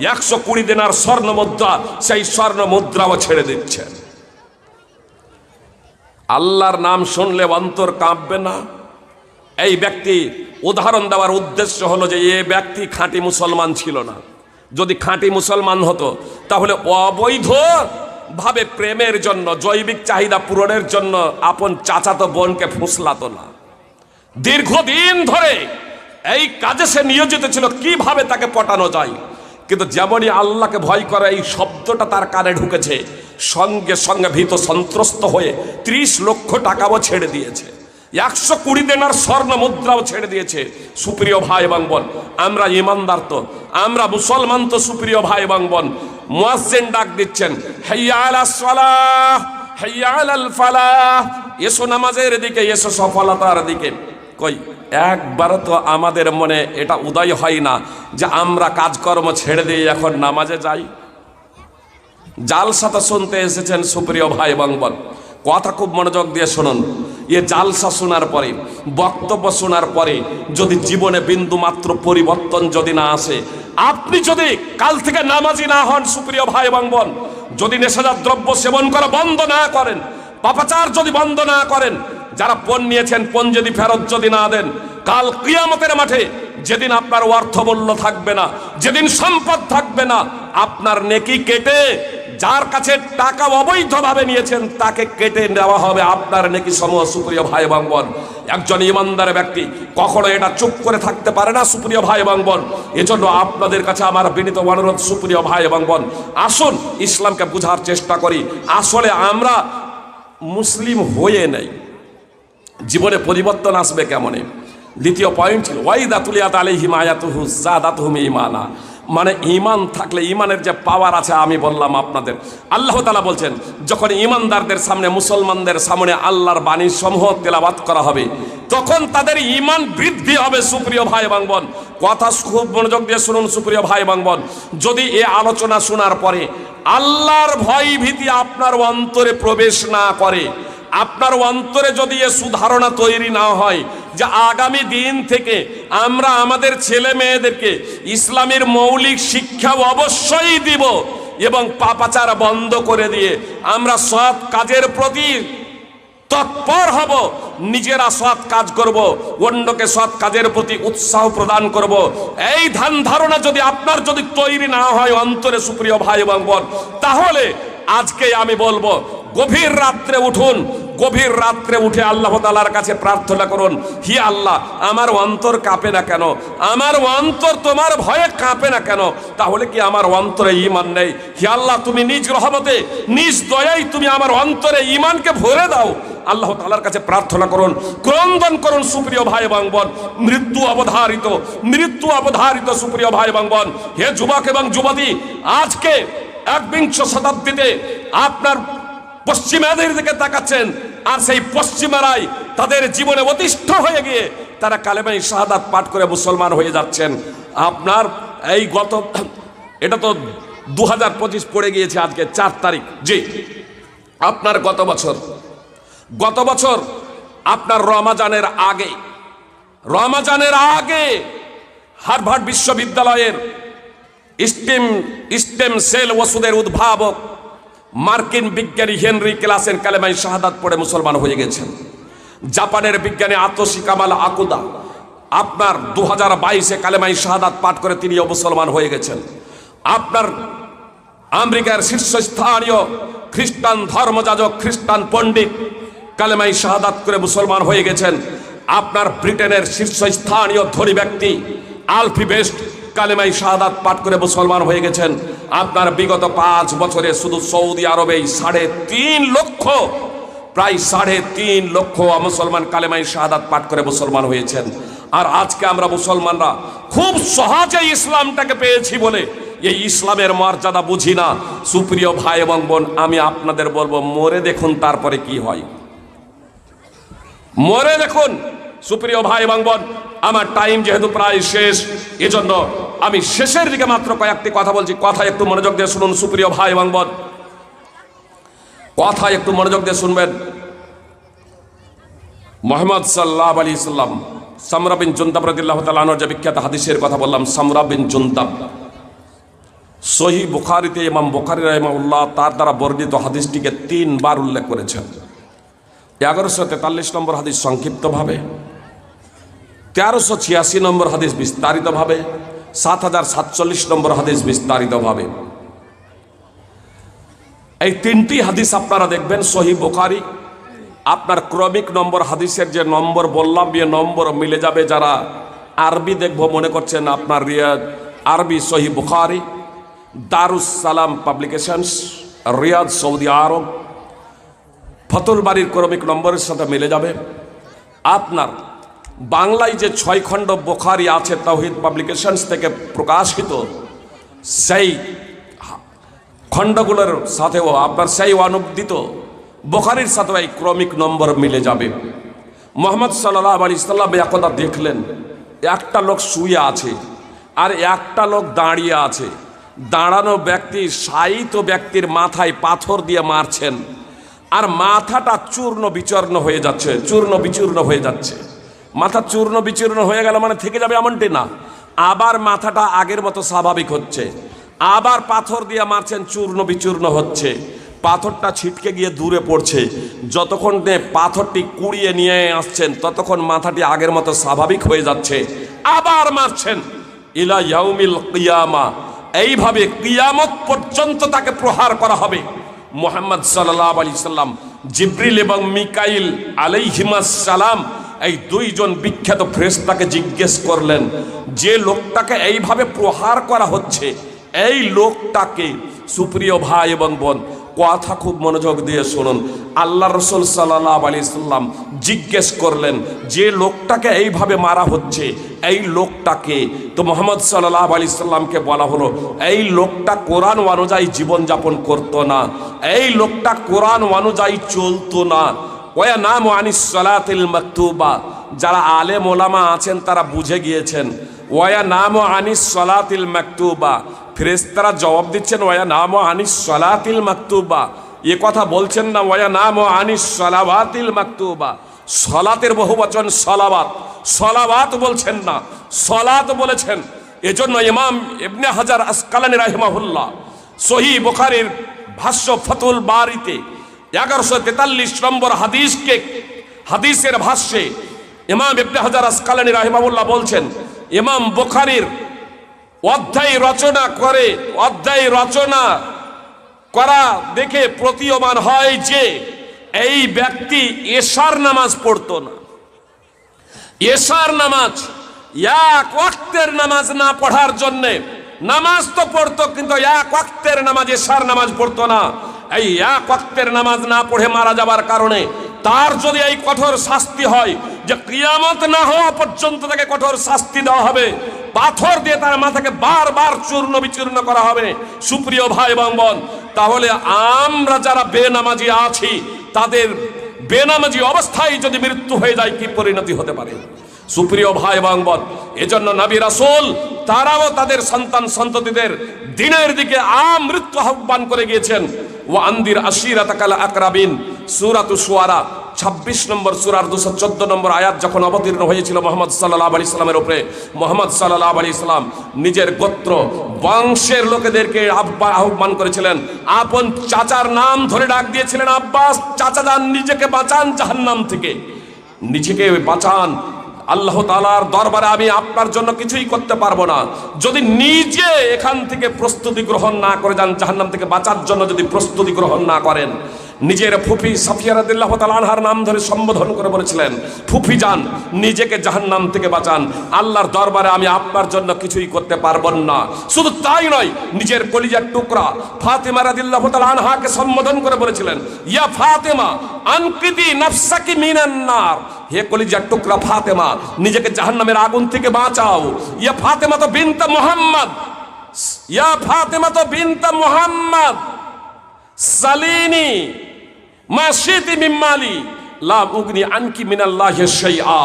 120 দিনার স্বর্ণ মুদ্রা, সেই স্বর্ণ মুদ্রাও ছেড়ে দিচ্ছে। আল্লাহর নাম শুনলে অন্তর কাঁপবে না? এই ব্যক্তি উদাহরণ দেওয়ার উদ্দেশ্য হলো যে এই ব্যক্তি খাঁটি মুসলমান ছিল না। যদি খাঁটি মুসলমান হতো তাহলে অবৈধ ভাবে প্রেমের জন্য, জৈবিক চাহিদা পূরণের জন্য আপন চাচাতো বোনকে ফুসলাতো না। দীর্ঘদিন ধরে এই কাজে সে নিয়োজিত ছিল, কিভাবে তাকে পটানো যায়। কিন্তু যেমনই আল্লাহকে ভয় করে এই শব্দটা তার কানে ঢুকেছে, সঙ্গে সঙ্গে ভীত সন্ত্রস্ত হয়ে 30 লক্ষ টাকাও ছেড়ে দিয়েছে, 120 দিনার স্বর্ণ মুদ্রাও ছেড়ে দিয়েছে। সুপ্রিয় ভাই এবং বোন, আমরা ইমানদার তো, আমরা মুসলমান তো। সুপ্রিয় ভাই এবং বোন, মুয়াজ্জিন ডাক দিচ্ছেন, হাইয়া আলাস সালাহ, হাইয়া আলাল ফালাহ, এসো নামাজের দিকে, এসো সফলতার দিকে। কই একবারও তো আমাদের মনে এটা উদয় হয় না যে আমরা কাজকর্ম ছেড়ে দিয়ে এখন নামাজে যাই। জালসা তো শুনতে এসেছেন সুপ্রিয় ভাই এবং বোন, কথা খুব মনোযোগ দিয়ে শুনুন। এ জালসা শোনার পরে, বক্তব্য শোনার পরে যদি জীবনে বিন্দু মাত্র পরিবর্তন যদি না আসে, আপনি যদি কাল থেকে নামাজি না হন সুপ্রিয় ভাই এবং বোন, যদি নেশাজাত দ্রব্য সেবন করা বন্ধ না করেন, পাপাচার যদি বন্ধ না করেন, যারা পণ নিয়েছেন পণ যদি ফেরত যদি না দেন, কাল কিয়ামতের মাঠে যেদিন আপনার অর্থমূল্য থাকবে না, যেদিন সম্পদ থাকবে না, আপনার নেকি কেটে যার কাছে টাকা অবৈধভাবে নিয়েছেন তাকে কেটে নেওয়া হবে আপনার নেকি সমূহ। সুপ্রিয় ভাই এবং বোন, একজন ইমানদার ব্যক্তি কখনো এটা চুপ করে থাকতে পারে না সুপ্রিয় ভাই এবং বোন। এজন্য আপনাদের কাছে আমার বিনীত অনুরোধ সুপ্রিয় ভাই এবং বোন, আসুন ইসলামকে বোঝার চেষ্টা করি। আসলে আমরা মুসলিম হয়ে নেই, জীবনে পরিবর্তন আসবে কেমনে? দ্বিতীয় পয়েন্ট ছিল ওয়াইদা তুলিয়াত আলাইহিম আয়াতুহু যাদাতহুম ঈমানা, মানে ঈমান থাকলে, ঈমানের যে পাওয়ার আছে, আমি বললাম আপনাদের, আল্লাহ তাআলা বলছেন যখন ঈমানদারদের সামনে, মুসলমানদের সামনে আল্লাহর বাণী সমূহ তেলাওয়াত করা হবে, তখন তাদের ঈমান বৃদ্ধি হবে। সুপ্রিয় ভাই এবং বোন, কথা খুব মনোযোগ দিয়ে শুনুন সুপ্রিয় ভাই এবং বোন। যদি এ আলোচনা শোনার পরে আল্লাহর ভয় ভীতি আপনার অন্তরে প্রবেশ না করে, আপনার অন্তরে যদি এ সুধারণা তৈরি না হয় যে আগামী দিন থেকে আমরা আমাদের ছেলে মেয়েদেরকে ইসলামের মৌলিক শিক্ষা অবশ্যই দিব এবং পাপাচার বন্ধ করে দিয়ে আমরা সৎ কাজের প্রতি তৎপর হব, নিজেরা সৎ কাজ করব, অন্যকে সৎ কাজের প্রতি উৎসাহ প্রদান করব, এই ধ্যান ধারণা যদি আপনার যদি তৈরি না হয় অন্তরে সুপ্রিয় ভাই এবং বোন, তাহলে আজকে আমি বলবো গভীর রাত্রে উঠুন, গভীর রাত্রে উঠে আল্লাহ তাআলার কাছে প্রার্থনা করুন, হি আল্লাহ আমার অন্তর কাঁপে না কেন, আমার অন্তর তোমার ভয়ে কাঁপে না কেন? তাহলে কি আমার অন্তরে ঈমান নেই? হি আল্লাহ তুমি নিজ রহমতে, নিজ দয়ায় তুমি আমার অন্তরে ঈমানকে ভরে দাও। আল্লাহ তাআলার কাছে প্রার্থনা করুন, ক্রন্দন করুন সুপ্রিয় ভাই এবং বোন। মৃত্যু অবধারিত, মৃত্যু অবধারিত সুপ্রিয় ভাই এবং বোন। হে যুবক এবং যুবতী, আজকে একবিংশ শতাব্দীতে আপনার পশ্চিমাদের দিকে তাকাচ্ছেন, আর সেই পশ্চিমারাই তাদের জীবনে অতিষ্ঠ হয়ে গিয়ে তারা কালেমায়ে শাহাদাত পাঠ করে মুসলমান হয়ে যাচ্ছেন। আপনার এই এটা তো 2025 পড়ে গিয়েছে আজকে 4 তারিখ। জি, আপনার গত বছর আপনার রমাজানের আগে হার্ভার্ড বিশ্ববিদ্যালয়ের স্টেম সেল ওষুধের উদ্ভাবক মার্কিন বিজ্ঞানী হেনরি ক্লাসেন কালেমায়ে শাহাদাত পড়ে মুসলমান হয়ে গেছেন। জাপানের বিজ্ঞানী আতোশি কামাল আকুদা আপনার 2022-এ কালেমায়ে শাহাদাত পাঠ করে তিনিও মুসলমান হয়ে গেছেন। আপনার আমেরিকার শীর্ষস্থানীয় খ্রিস্টান ধর্মযাজক, খ্রিস্টান পণ্ডিত কালেমায়ে শাহাদাত করে মুসলমান হয়ে গেছেন। আপনার ব্রিটেনের শীর্ষস্থানীয় ধনী ব্যক্তি আলফি বেস্ট কালেমায়ে শাহাদাত পাঠ করে মুসলমান হয়ে গেছেন। আপনার বিগত 5 বছরে শুধু সৌদি আরবেই প্রায় 3.5 লক্ষ মুসলমান কালেমায়ে শাহাদাত পাঠ করে মুসলমান হয়েছেন। আর আজকে আমরা মুসলমানরা খুব সহজে ইসলামটাকে পেয়েছি বলে এই ইসলামের মর্যাদা বুঝি না। সুপ্রিয় ভাই এবং বোন, আমি আপনাদের বলবো, মরে দেখুন তারপরে কি হয়, মরে দেখুন সুপ্রিয় ভাই এবং বোন। আমার টাইম যেহেতু প্রায় শেষ, এজন্য আমি শেষের দিকে মাত্র কয়েকটি কথা বলছি, কথা একটু মনোযোগ দিয়ে শুনুন সুপ্রিয় ভাই এবং বোন, কথা একটু মনোযোগ দিয়ে শুনবেন। মুহাম্মদ সাল্লাল্লাহু আলাইহি সাল্লাম, সামরা বিন জুনদাব রাদিয়াল্লাহু তাআলা আনহু যে বিখ্যাত হাদিসের কথা বললাম, সামরা বিন জুনদাব, সহিহ বুখারীতে ইমাম বুখারী রাহিমাহুল্লাহ তার দ্বারা বর্ণিত হাদিসটিকে 3 বার উল্লেখ করেছেন। 1143 নম্বর হাদিস সংক্ষিপ্তভাবে, 1386 নম্বর হাদিস বিস্তারিতভাবে, 7047 নম্বর হাদিস বিস্তারিতভাবে। এই 3টি হাদিস আপনারা দেখবেন সহিহ বুখারী। আপনার ক্রমিক নম্বর হাদিসের যে নম্বর বললাম, এ নম্বর মিলে যাবে। যারা আরবি দেখবো মনে করছেন, আপনার রিয়াদ আরবি সহিহ বুখারী, দারুস সালাম পাবলিকেশনস, রিয়াদ, সৌদি আরব, ফতুল বাড়ির ক্রমিক নম্বরের সাথে মিলে যাবে। আপনার বাংলায় যে 6 খণ্ড বুখারী আছে তাওহীদ পাবলিকেশনস থেকে প্রকাশিত, সেই খণ্ডগুলোর সাথেও আপনার সেই অনুদিত বুখারীর সাথেও এই ক্রমিক নম্বর মিলে যাবে। মুহাম্মদ সাল্লাল্লাহু আলাইহি সাল্লাম একদা দেখলেন একটা লোক শুয়ে আছে আর একটা লোক দাঁড়িয়ে আছে। দাঁড়ানো ব্যক্তি শায়িত ব্যক্তির মাথায় পাথর দিয়ে মারছেন, আর মাথাটা চূর্ণ বিচূর্ণ হয়ে যাচ্ছে, চূর্ণ বিচূর্ণ হয়ে যাচ্ছে। মাথা চূর্ণ বিচূর্ণ হয়ে গেল মানে থেকে যাবে এমনটি না, আবার মাথাটা আগের মতো স্বাভাবিক হচ্ছে। আবার পাথর দিয়ে মারছেন, চূর্ণ বিচূর্ণ হচ্ছে, পাথরটা ছিটকে গিয়ে দূরে পড়ছে। যতক্ষণ পাথরটি কুড়িয়ে নিয়ে আসছেন ততক্ষণ মাথাটি আগের মতো স্বাভাবিক হয়ে যাচ্ছে। আবার মারছেন ইলা ইয়াউমিল কিয়ামা, এইভাবে কিয়ামত পর্যন্ত তাকে প্রহার করা হবে। মুহাম্মদ সাল্লাল্লাহু আলাইহি সাল্লাম, জিবরিল এবং মিকাইল আলাইহিমাস সালাম এই দুইজন বিখ্যাত ফেরেশতাকে জিজ্ঞেস করলেন, যে লোকটাকে এইভাবে প্রহার করা হচ্ছে এই লোকটাকে, সুপ্রিয় ভাই এবং বোন কথা খুব মনোযোগ দিয়ে শুনুন, আল্লাহ রাসূল সাল্লাল্লাহু আলাইহি সাল্লাম জিজ্ঞেস করলেন যে লোকটাকে এইভাবে মারা হচ্ছে এই লোকটাকে। তো মুহাম্মদ সাল্লাল্লাহু আলাইহি সাল্লামকে বলা হলো এই লোকটা কোরআন অনুযায়ী জীবনযাপন করতো না, এই লোকটা কোরআন অনুযায়ী চলতো না। ওয়া নামু আনিস সালাতিল মাকতুবা, যারা আলেম ওলামা আছেন তারা বুঝে গিয়েছেন। ওয়া নামু আনিস সালাতিল মাকতুবা, ফেরেশতারা জবাব দিচ্ছেন ওয়া নামু আনিস সালাতিল মাকতুবা, এ কথা বলছেন না ওয়া নামু আনিস সালাওয়াতিল মাকতুবা। সালাতের বহুবচন সালাওয়াত, সালাওয়াত বলছেন না, সালাত বলেছেন। এজন্য ইমাম ইবনে হাজার আসকালানী রাহিমাহুল্লাহ সহিহ বুখারীর ভাষ্য ফাতুল বারিতে 1143 নম্বর হাদিসের ভাষ্যে ইমাম ইবনে হাজার আসকালানী রাহিমাহুল্লাহ বলছেন, ইমাম বুখারীর অধ্যায় রচনা করা দেখে প্রতীয়মান হয় যে এই ব্যক্তি এশার নামাজ পড়তো না। এশার নামাজ, এক ওয়াক্তের নামাজ না পড়ার জন্যে, নামাজ তো পড়তো কিন্তু এক ওয়াক্তের নামাজ, এশার নামাজ পড়তো না। এই এক ওয়াক্তের নামাজ না পড়ে মারা যাবার কারণে তার যদি এই কঠোর শাস্তি হয় যে কিয়ামত না হওয়া পর্যন্ত তাকে কঠোর শাস্তি দেওয়া হবে, পাথর দিয়ে তার মাথাকে বারবার চূর্ণ বিচূর্ণ করা হবে। সুপ্রিয় ভাই এবং বোন, তাহলে আমরা যারা বেনামাজি আছি তাদের বেনামাজি অবস্থায় যদি মৃত্যু হয়ে যায় কি পরিণতি হতে পারে? সুপ্রিয় ভাই এবং বোন, এজন্য নবী রাসূল তারাও তাদের সন্তান সন্ততিদের দিনের দিকে আমৃত্যু আহ্বান করে গিয়েছেন। ওয়া আনদির আশিরাতাকাল আকরাবিন, সূরাতুশ শুআরা 26 নম্বর সূরার 214 নম্বর আয়াত যখন অবতীর্ণ হয়েছিল মুহাম্মদ সাল্লাল্লাহু আলাইহি সাল্লামের উপরে, মুহাম্মদ সাল্লাল্লাহু আলাইহি সাল্লাম নিজের গোত্র বংশের লোকেদেরকে আহ্বান করেছিলেন। আপন চাচার নাম ধরে ডাক দিয়েছিলেন, আব্বাস চাচা যান, নিজেকে বাঁচান জাহান্নাম থেকে, নিজেকে বাঁচান। আল্লাহ তাআলার দরবারে আমি আপনার জন্য কিছুই করতে পারবো না। যদি নিজে এখান থেকে প্রস্তুতি গ্রহণ না করে যান, জাহান্নাম থেকে বাঁচার জন্য যদি প্রস্তুতি গ্রহণ না করেন, নিজের ফুফি সাফিয়া রাদিয়াল্লাহু তাআলা আনহার নাম ধরে সম্বোধন করে বলেছিলেন, ফুফি যান, নিজেকে জাহান্নাম থেকে বাঁচান, আল্লাহর দরবারে আমি আপনার জন্য কিছুই করতে পারবো না। শুধু তাই নয়, নিজের কলিজার টুকরা ফাতেমা রাদিয়াল্লাহু তাআলা আনহাকে সম্বোধন করে বলেছিলেন, ইয়া ফাতেমা আনকিদি নাফসাকি মিনান নার, হে কলিজার টুকরা ফাতেমা, নিজেকে জাহান্নামের আগুন থেকে বাঁচাও। ইয়া ফাতেমা তো বিনতে মুহাম্মদ, ইয়া ফাতেমা তো বিনতে মুহাম্মদ সালিনি মাশিতি মিম্মালি লা উগনি আনকি মিনাল্লাহি শাইআ।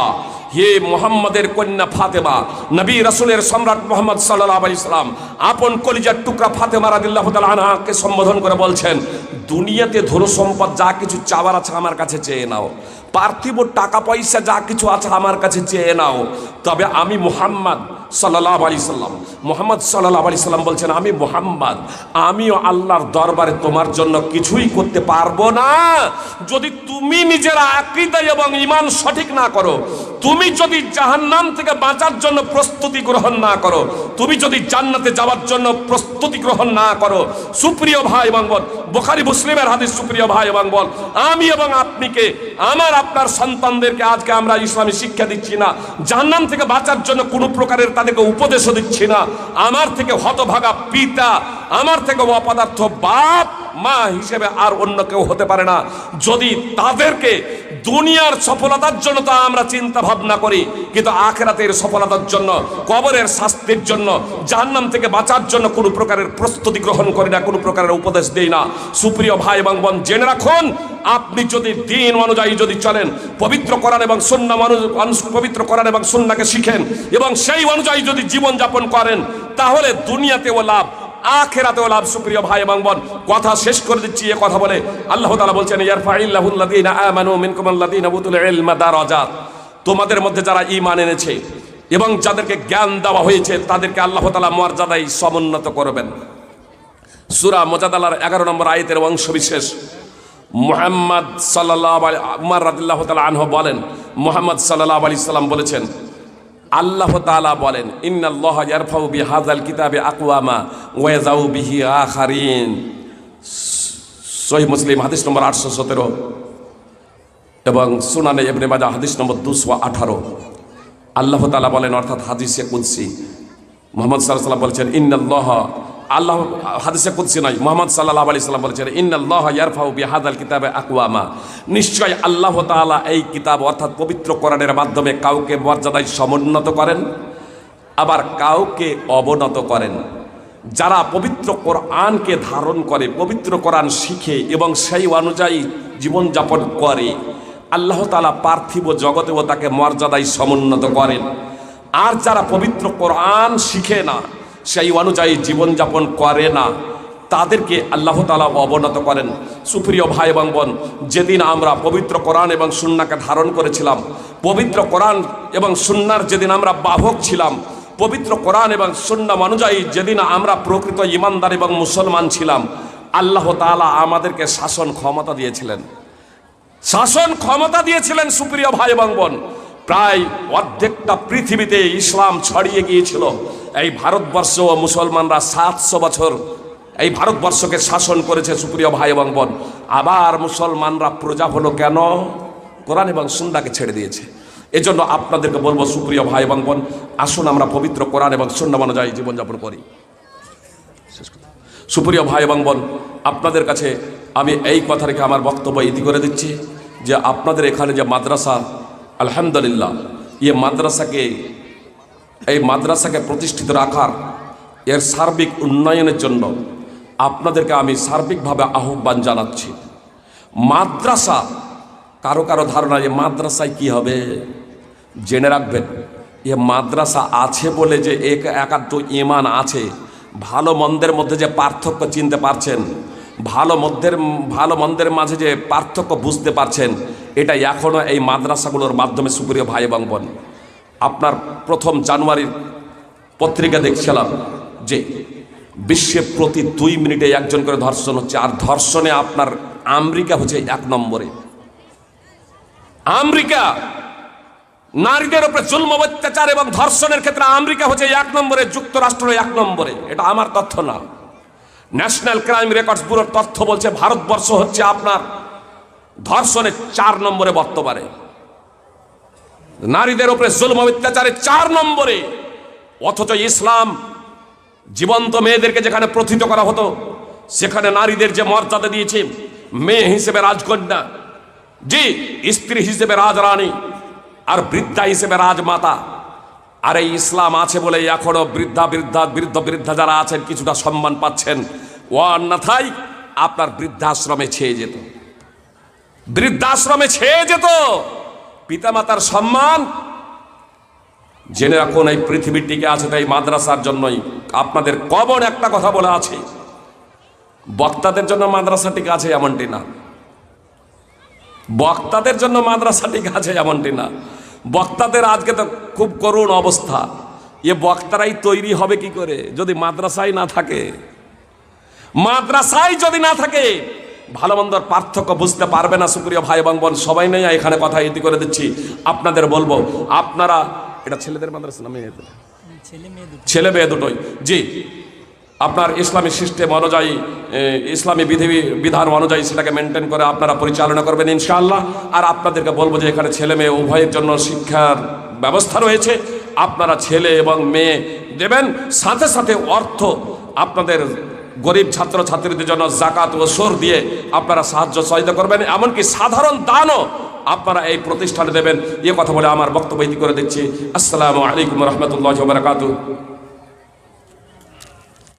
হে মুহাম্মাদের কন্যা ফাতেমা, নবী রাসূলের সম্রাট মুহাম্মদ সাল্লাল্লাহু আলাইহি সাল্লাম আপন কলিজার টুকরা ফাতেমা রাদিয়াল্লাহু তাআলা আনহাকে সম্বোধন করে বলছেন, দুনিয়াতে ধন সম্পদ যা কিছু চাওয়ার আছে আমার কাছে চেয়ে নাও, পার্থিব টাকা পয়সা যা কিছু আছে আমার কাছে চেয়ে নাও, তবে আমি মুহাম্মদ সাল্লাল্লাহু আলাইহি সাল্লাম, মুহাম্মদ সাল্লাল্লাহু আলাইহি সাল্লাম বলছেন, আমি মুহাম্মদ, আমিও আল্লাহর দরবারে তোমার জন্য কিছুই করতে পারবো না যদি তুমি নিজের আকীদা এবং ঈমান সঠিক না করো, তুমি যদি জাহান্নাম থেকে বাঁচার জন্য প্রস্তুতি গ্রহণ না করো, তুমি যদি জান্নাতে যাওয়ার জন্য প্রস্তুতি গ্রহণ না করো। সুপ্রিয় ভাই এবং বোন, বুখারী মুসলিমের হাদিস, সুপ্রিয় ভাই এবং বোন, আমি এবং আপনিকে, আমার আপনার সন্তানদেরকে আজকে আমরা ইসলামী শিক্ষা দিচ্ছি না, জাহান্নাম থেকে বাঁচার জন্য কোনো প্রকারের তাদেরকে উপদেশও দিচ্ছি না। আমার থেকে হতভাগা পিতা, আমার থেকে অপদার্থ বাপ মা হিসেবে আর অন্য কেউ হতে পারে না। যদি তাদেরকে দুনিয়ার সফলতার জন্য তা আমরা চিন্তা ভাবনা করি, কিন্তু আখিরাতের সফলতার জন্য, কবরের শাস্তির জন্য, জাহান্নাম থেকে বাঁচার জন্য কোনো প্রকারের প্রস্তুতি গ্রহণ করি না, কোনো প্রকারের উপদেশ দেই না। সুপ্রিয় ভাই এবং বোন, জেনে রাখুন আপনি যদি দিন অনুযায়ী যদি চলেন, পবিত্র কোরআন এবং সুন্নাহ পবিত্র কোরআন এবং সুন্নাহকে শিখেন এবং সেই অনুযায়ী যদি জীবন যাপন করেন, তাহলে দুনিয়াতেও লাভ, আখিরাতেও লাভ। সুপ্রিয় ভাই এবং বোন, কথা শেষ করে দিচ্ছি এ কথা বলে। আল্লাহ তাআলা বলছেন, ইয়ারফাইল্লাহুল্লাযীনা আমানু মিনকুমুল্লাযীনা উতুল ইলমা দারাজাত। তোমাদের মধ্যে যারা ঈমান এনেছে এবং যাদেরকে জ্ঞান দেওয়া হয়েছে, তাদেরকে আল্লাহ তাআলা মর্যাদায় সমুন্নত করবেন। সূরা মুজাদালার 11 নম্বর আয়াতের অংশ বিশেষ। মুহাম্মদ সাল্লাল্লাহু আলাইহি উমর রাদিয়াল্লাহু তাআলা আনহু বলেন, মুহাম্মদ সাল্লাল্লাহু আলাইহি সাল্লাম বলেছেন, আল্লাহ তাআলা বলেন, ইন্নাল্লাহা ইয়ারফাউ বিহাযাল কিতাবি আকওয়ামা ওয়া ইয়াযাউ বিহি আখারিন। সহিহ মুসলিম হাদিস নম্বর 817 এবং সুনানে ইবনে মাজাহ হাদিস নম্বর 218। আল্লাহ তাআলা বলেন, অর্থাৎ হাদিসে কুদসি, মুহাম্মদ সাল্লাল্লাহু আলাইহি সাল্লাম বলেছেন, ইন্নাল্লাহা, আল্লাহ হাদিসে কুদসি নয়, মুহাম্মদ সাল্লাল্লাহু আলাইহি সাল্লাম বলেছেন, ইন্নাল্লাহা ইয়ারফাউ বিহাযাল কিতাবি আকওয়ামা। নিশ্চয় আল্লাহ তাআলা এই কিতাব অর্থাৎ পবিত্র কোরআনের মাধ্যমে কাউকে মর্যাদায় সমুন্নত করেন, আবার কাউকে অবনত করেন। যারা পবিত্র কোরআনকে ধারণ করে, পবিত্র কোরআন শিখে এবং সেই অনুযায়ী জীবনযাপন করে, আল্লাহ তাআলা পার্থিব জগতেও তাকে মর্যাদায় সমুন্নত করেন। আর যারা পবিত্র কোরআন শিখে না, সেই অনুযায়ী জীবনযাপন করে না, তাদেরকে আল্লাহ তাআলা অবনত করেন। সুপ্রিয় ভাই এবং বোন, যেদিন আমরা পবিত্র কোরআন এবং সুন্নাহকে ধারণ করেছিলাম, পবিত্র কোরআন এবং সুন্নাহর যেদিন আমরা বাহক ছিলাম, পবিত্র কোরআন এবং সুন্নাহ অনুযায়ী যেদিন আমরা প্রকৃত ঈমানদার এবং মুসলমান ছিলাম, আল্লাহ তাআলা আমাদেরকে শাসন ক্ষমতা দিয়েছিলেন, শাসন ক্ষমতা দিয়েছিলেন। সুপ্রিয় ভাই এবং বোন, প্রায় অর্ধেকটা পৃথিবীতে ইসলাম ছড়িয়ে গিয়েছিল। এই ভারতবর্ষ ও মুসলমানরা 700 বছর এই ভারতবর্ষকে শাসন করেছে। সুপ্রিয় ভাই এবং বোন, আবার মুসলমানরা প্রজা হলো কেন? কোরআন এবং সুন্নাহকে ছেড়ে দিয়েছে। এজন্য আপনাদেরকে বলবো, সুপ্রিয় ভাই এবং বোন, আসুন আমরা পবিত্র কোরআন এবং সুন্নাহ অনুযায়ী জীবনযাপন করি। সুপ্রিয় ভাই এবং বোন, আপনাদের কাছে আমি এই কথা রেখে আমার বক্তব্য ইতি করে দিচ্ছি যে আপনাদের এখানে যে মাদ্রাসা, আলহামদুলিল্লাহ, এই মাদ্রাসাকে প্রতিষ্ঠিত রাখার, এর সার্বিক উন্নয়নের জন্য আপনাদেরকে আমি সার্বিকভাবে আহ্বান জানাচ্ছি। মাদ্রাসা, কারো কারো ধারণা যে মাদ্রাসায় কি হবে, জেনে রাখবেন, এ মাদ্রাসা আছে বলে যে একাত্ম ঈমান আছে, ভালো মন্দের মধ্যে যে পার্থক্য চিনতে পারছেন, ভালো মন্দের মাঝে যে পার্থক্য বুঝতে পারছেন, এটা এখনও এই মাদ্রাসাগুলোর মাধ্যমে। সুপ্রিয় ভাই এবং বোন, আপনার 1 জানুয়ারির পত্রিকা দেখছিলাম যে বিশ্বে প্রতি 2 মিনিটে একজন করে ধর্ষণ হচ্ছে, আর ধর্ষণে আপনার আমেরিকা হচ্ছে 1 নম্বরে। আমেরিকা নারীদের উপরে জুলম, অত্যাচার এবং ধর্ষণের ক্ষেত্রে আমেরিকা হচ্ছে 1 নম্বরে, যুক্তরাষ্ট্র 1 নম্বরে। এটা আমার তথ্য না, ন্যাশনাল ক্রাইম রেকর্ডস ব্যুরোর তথ্য বলছে ভারতবর্ষ হচ্ছে আপনার ধর্ষণে 4 নম্বরে বর্তমানে, নারীদের উপরে জুলম অত্যাচারে 4 নম্বরে। অথচ ইসলাম জীবন্ত মেয়েদেরকে যেখানে প্রথিত করা হতো, সেখানে নারীদের যে মর্যাদা দিয়েছে, মেয়ে হিসেবে রাজকন্যা, জি, স্ত্রী হিসেবে রাজরানী, আর বৃদ্ধা হিসেবে রাজমাতা। আর এই ইসলাম আছে বলে এখনো বৃদ্ধা যারা আছেন কিছুটা সম্মান পাচ্ছেন। ও অন্যথায় আপনার বৃদ্ধাশ্রমে ছেয়ে যেত পিতামাতার সম্মান। জেনে রাখুন, এই পৃথিবীর টিকে আছে তাই মাদ্রাসার জন্যই। আপনাদের কমন একটা কথা বলা আছে, বক্তাদের জন্য মাদ্রাসা টিকে আছে এমনটি না, বক্তাদের জন্য মাদ্রাসা টিকে আছে এমনটি না। বক্তাদের আজকে তো খুব করুণ অবস্থা। এ বক্তারাই তৈরি হবে কি করে যদি মাদ্রাসায় না থাকে? মাদ্রাসায় যদি না থাকে, ভালো মন্দর পার্থক্য বুঝতে পারবে না। সুপ্রিয় ভাই এবং বোন, সবাই নেই এখানে কথা ইতি করে দিচ্ছি। আপনাদের বলবো, আপনারা, এটা ছেলেদের মাদ্রাসা না মেয়েদের? ছেলে মেয়ে দুটোই। জি, আপনার ইসলামী সিস্টেম অনুযায়ী, ইসলামী বিধান অনুযায়ী সেটাকে মেনটেন করে আপনারা পরিচালনা করবেন ইনশাআল্লাহ। আর আপনাদেরকে বলবো যে এখানে ছেলে মেয়ে উভয়ের জন্য শিক্ষার ব্যবস্থা রয়েছে। আপনারা ছেলে এবং মেয়ে দেবেন, সাথে সাথে অর্থ আপনাদের গরিব ছাত্রছাত্রীদের জন্য জাকাত ও সর দিয়ে আপনারা সাহায্য সহায়তা করবেন, এমনকি সাধারণ দানও আপনারা এই প্রতিষ্ঠানে দেবেন। এ কথা বলে আমার বক্তব্য ইতি করে দিচ্ছি। আসসালামু আলাইকুম রহমতুল্লাহি ওয়া বারাকাতুহু।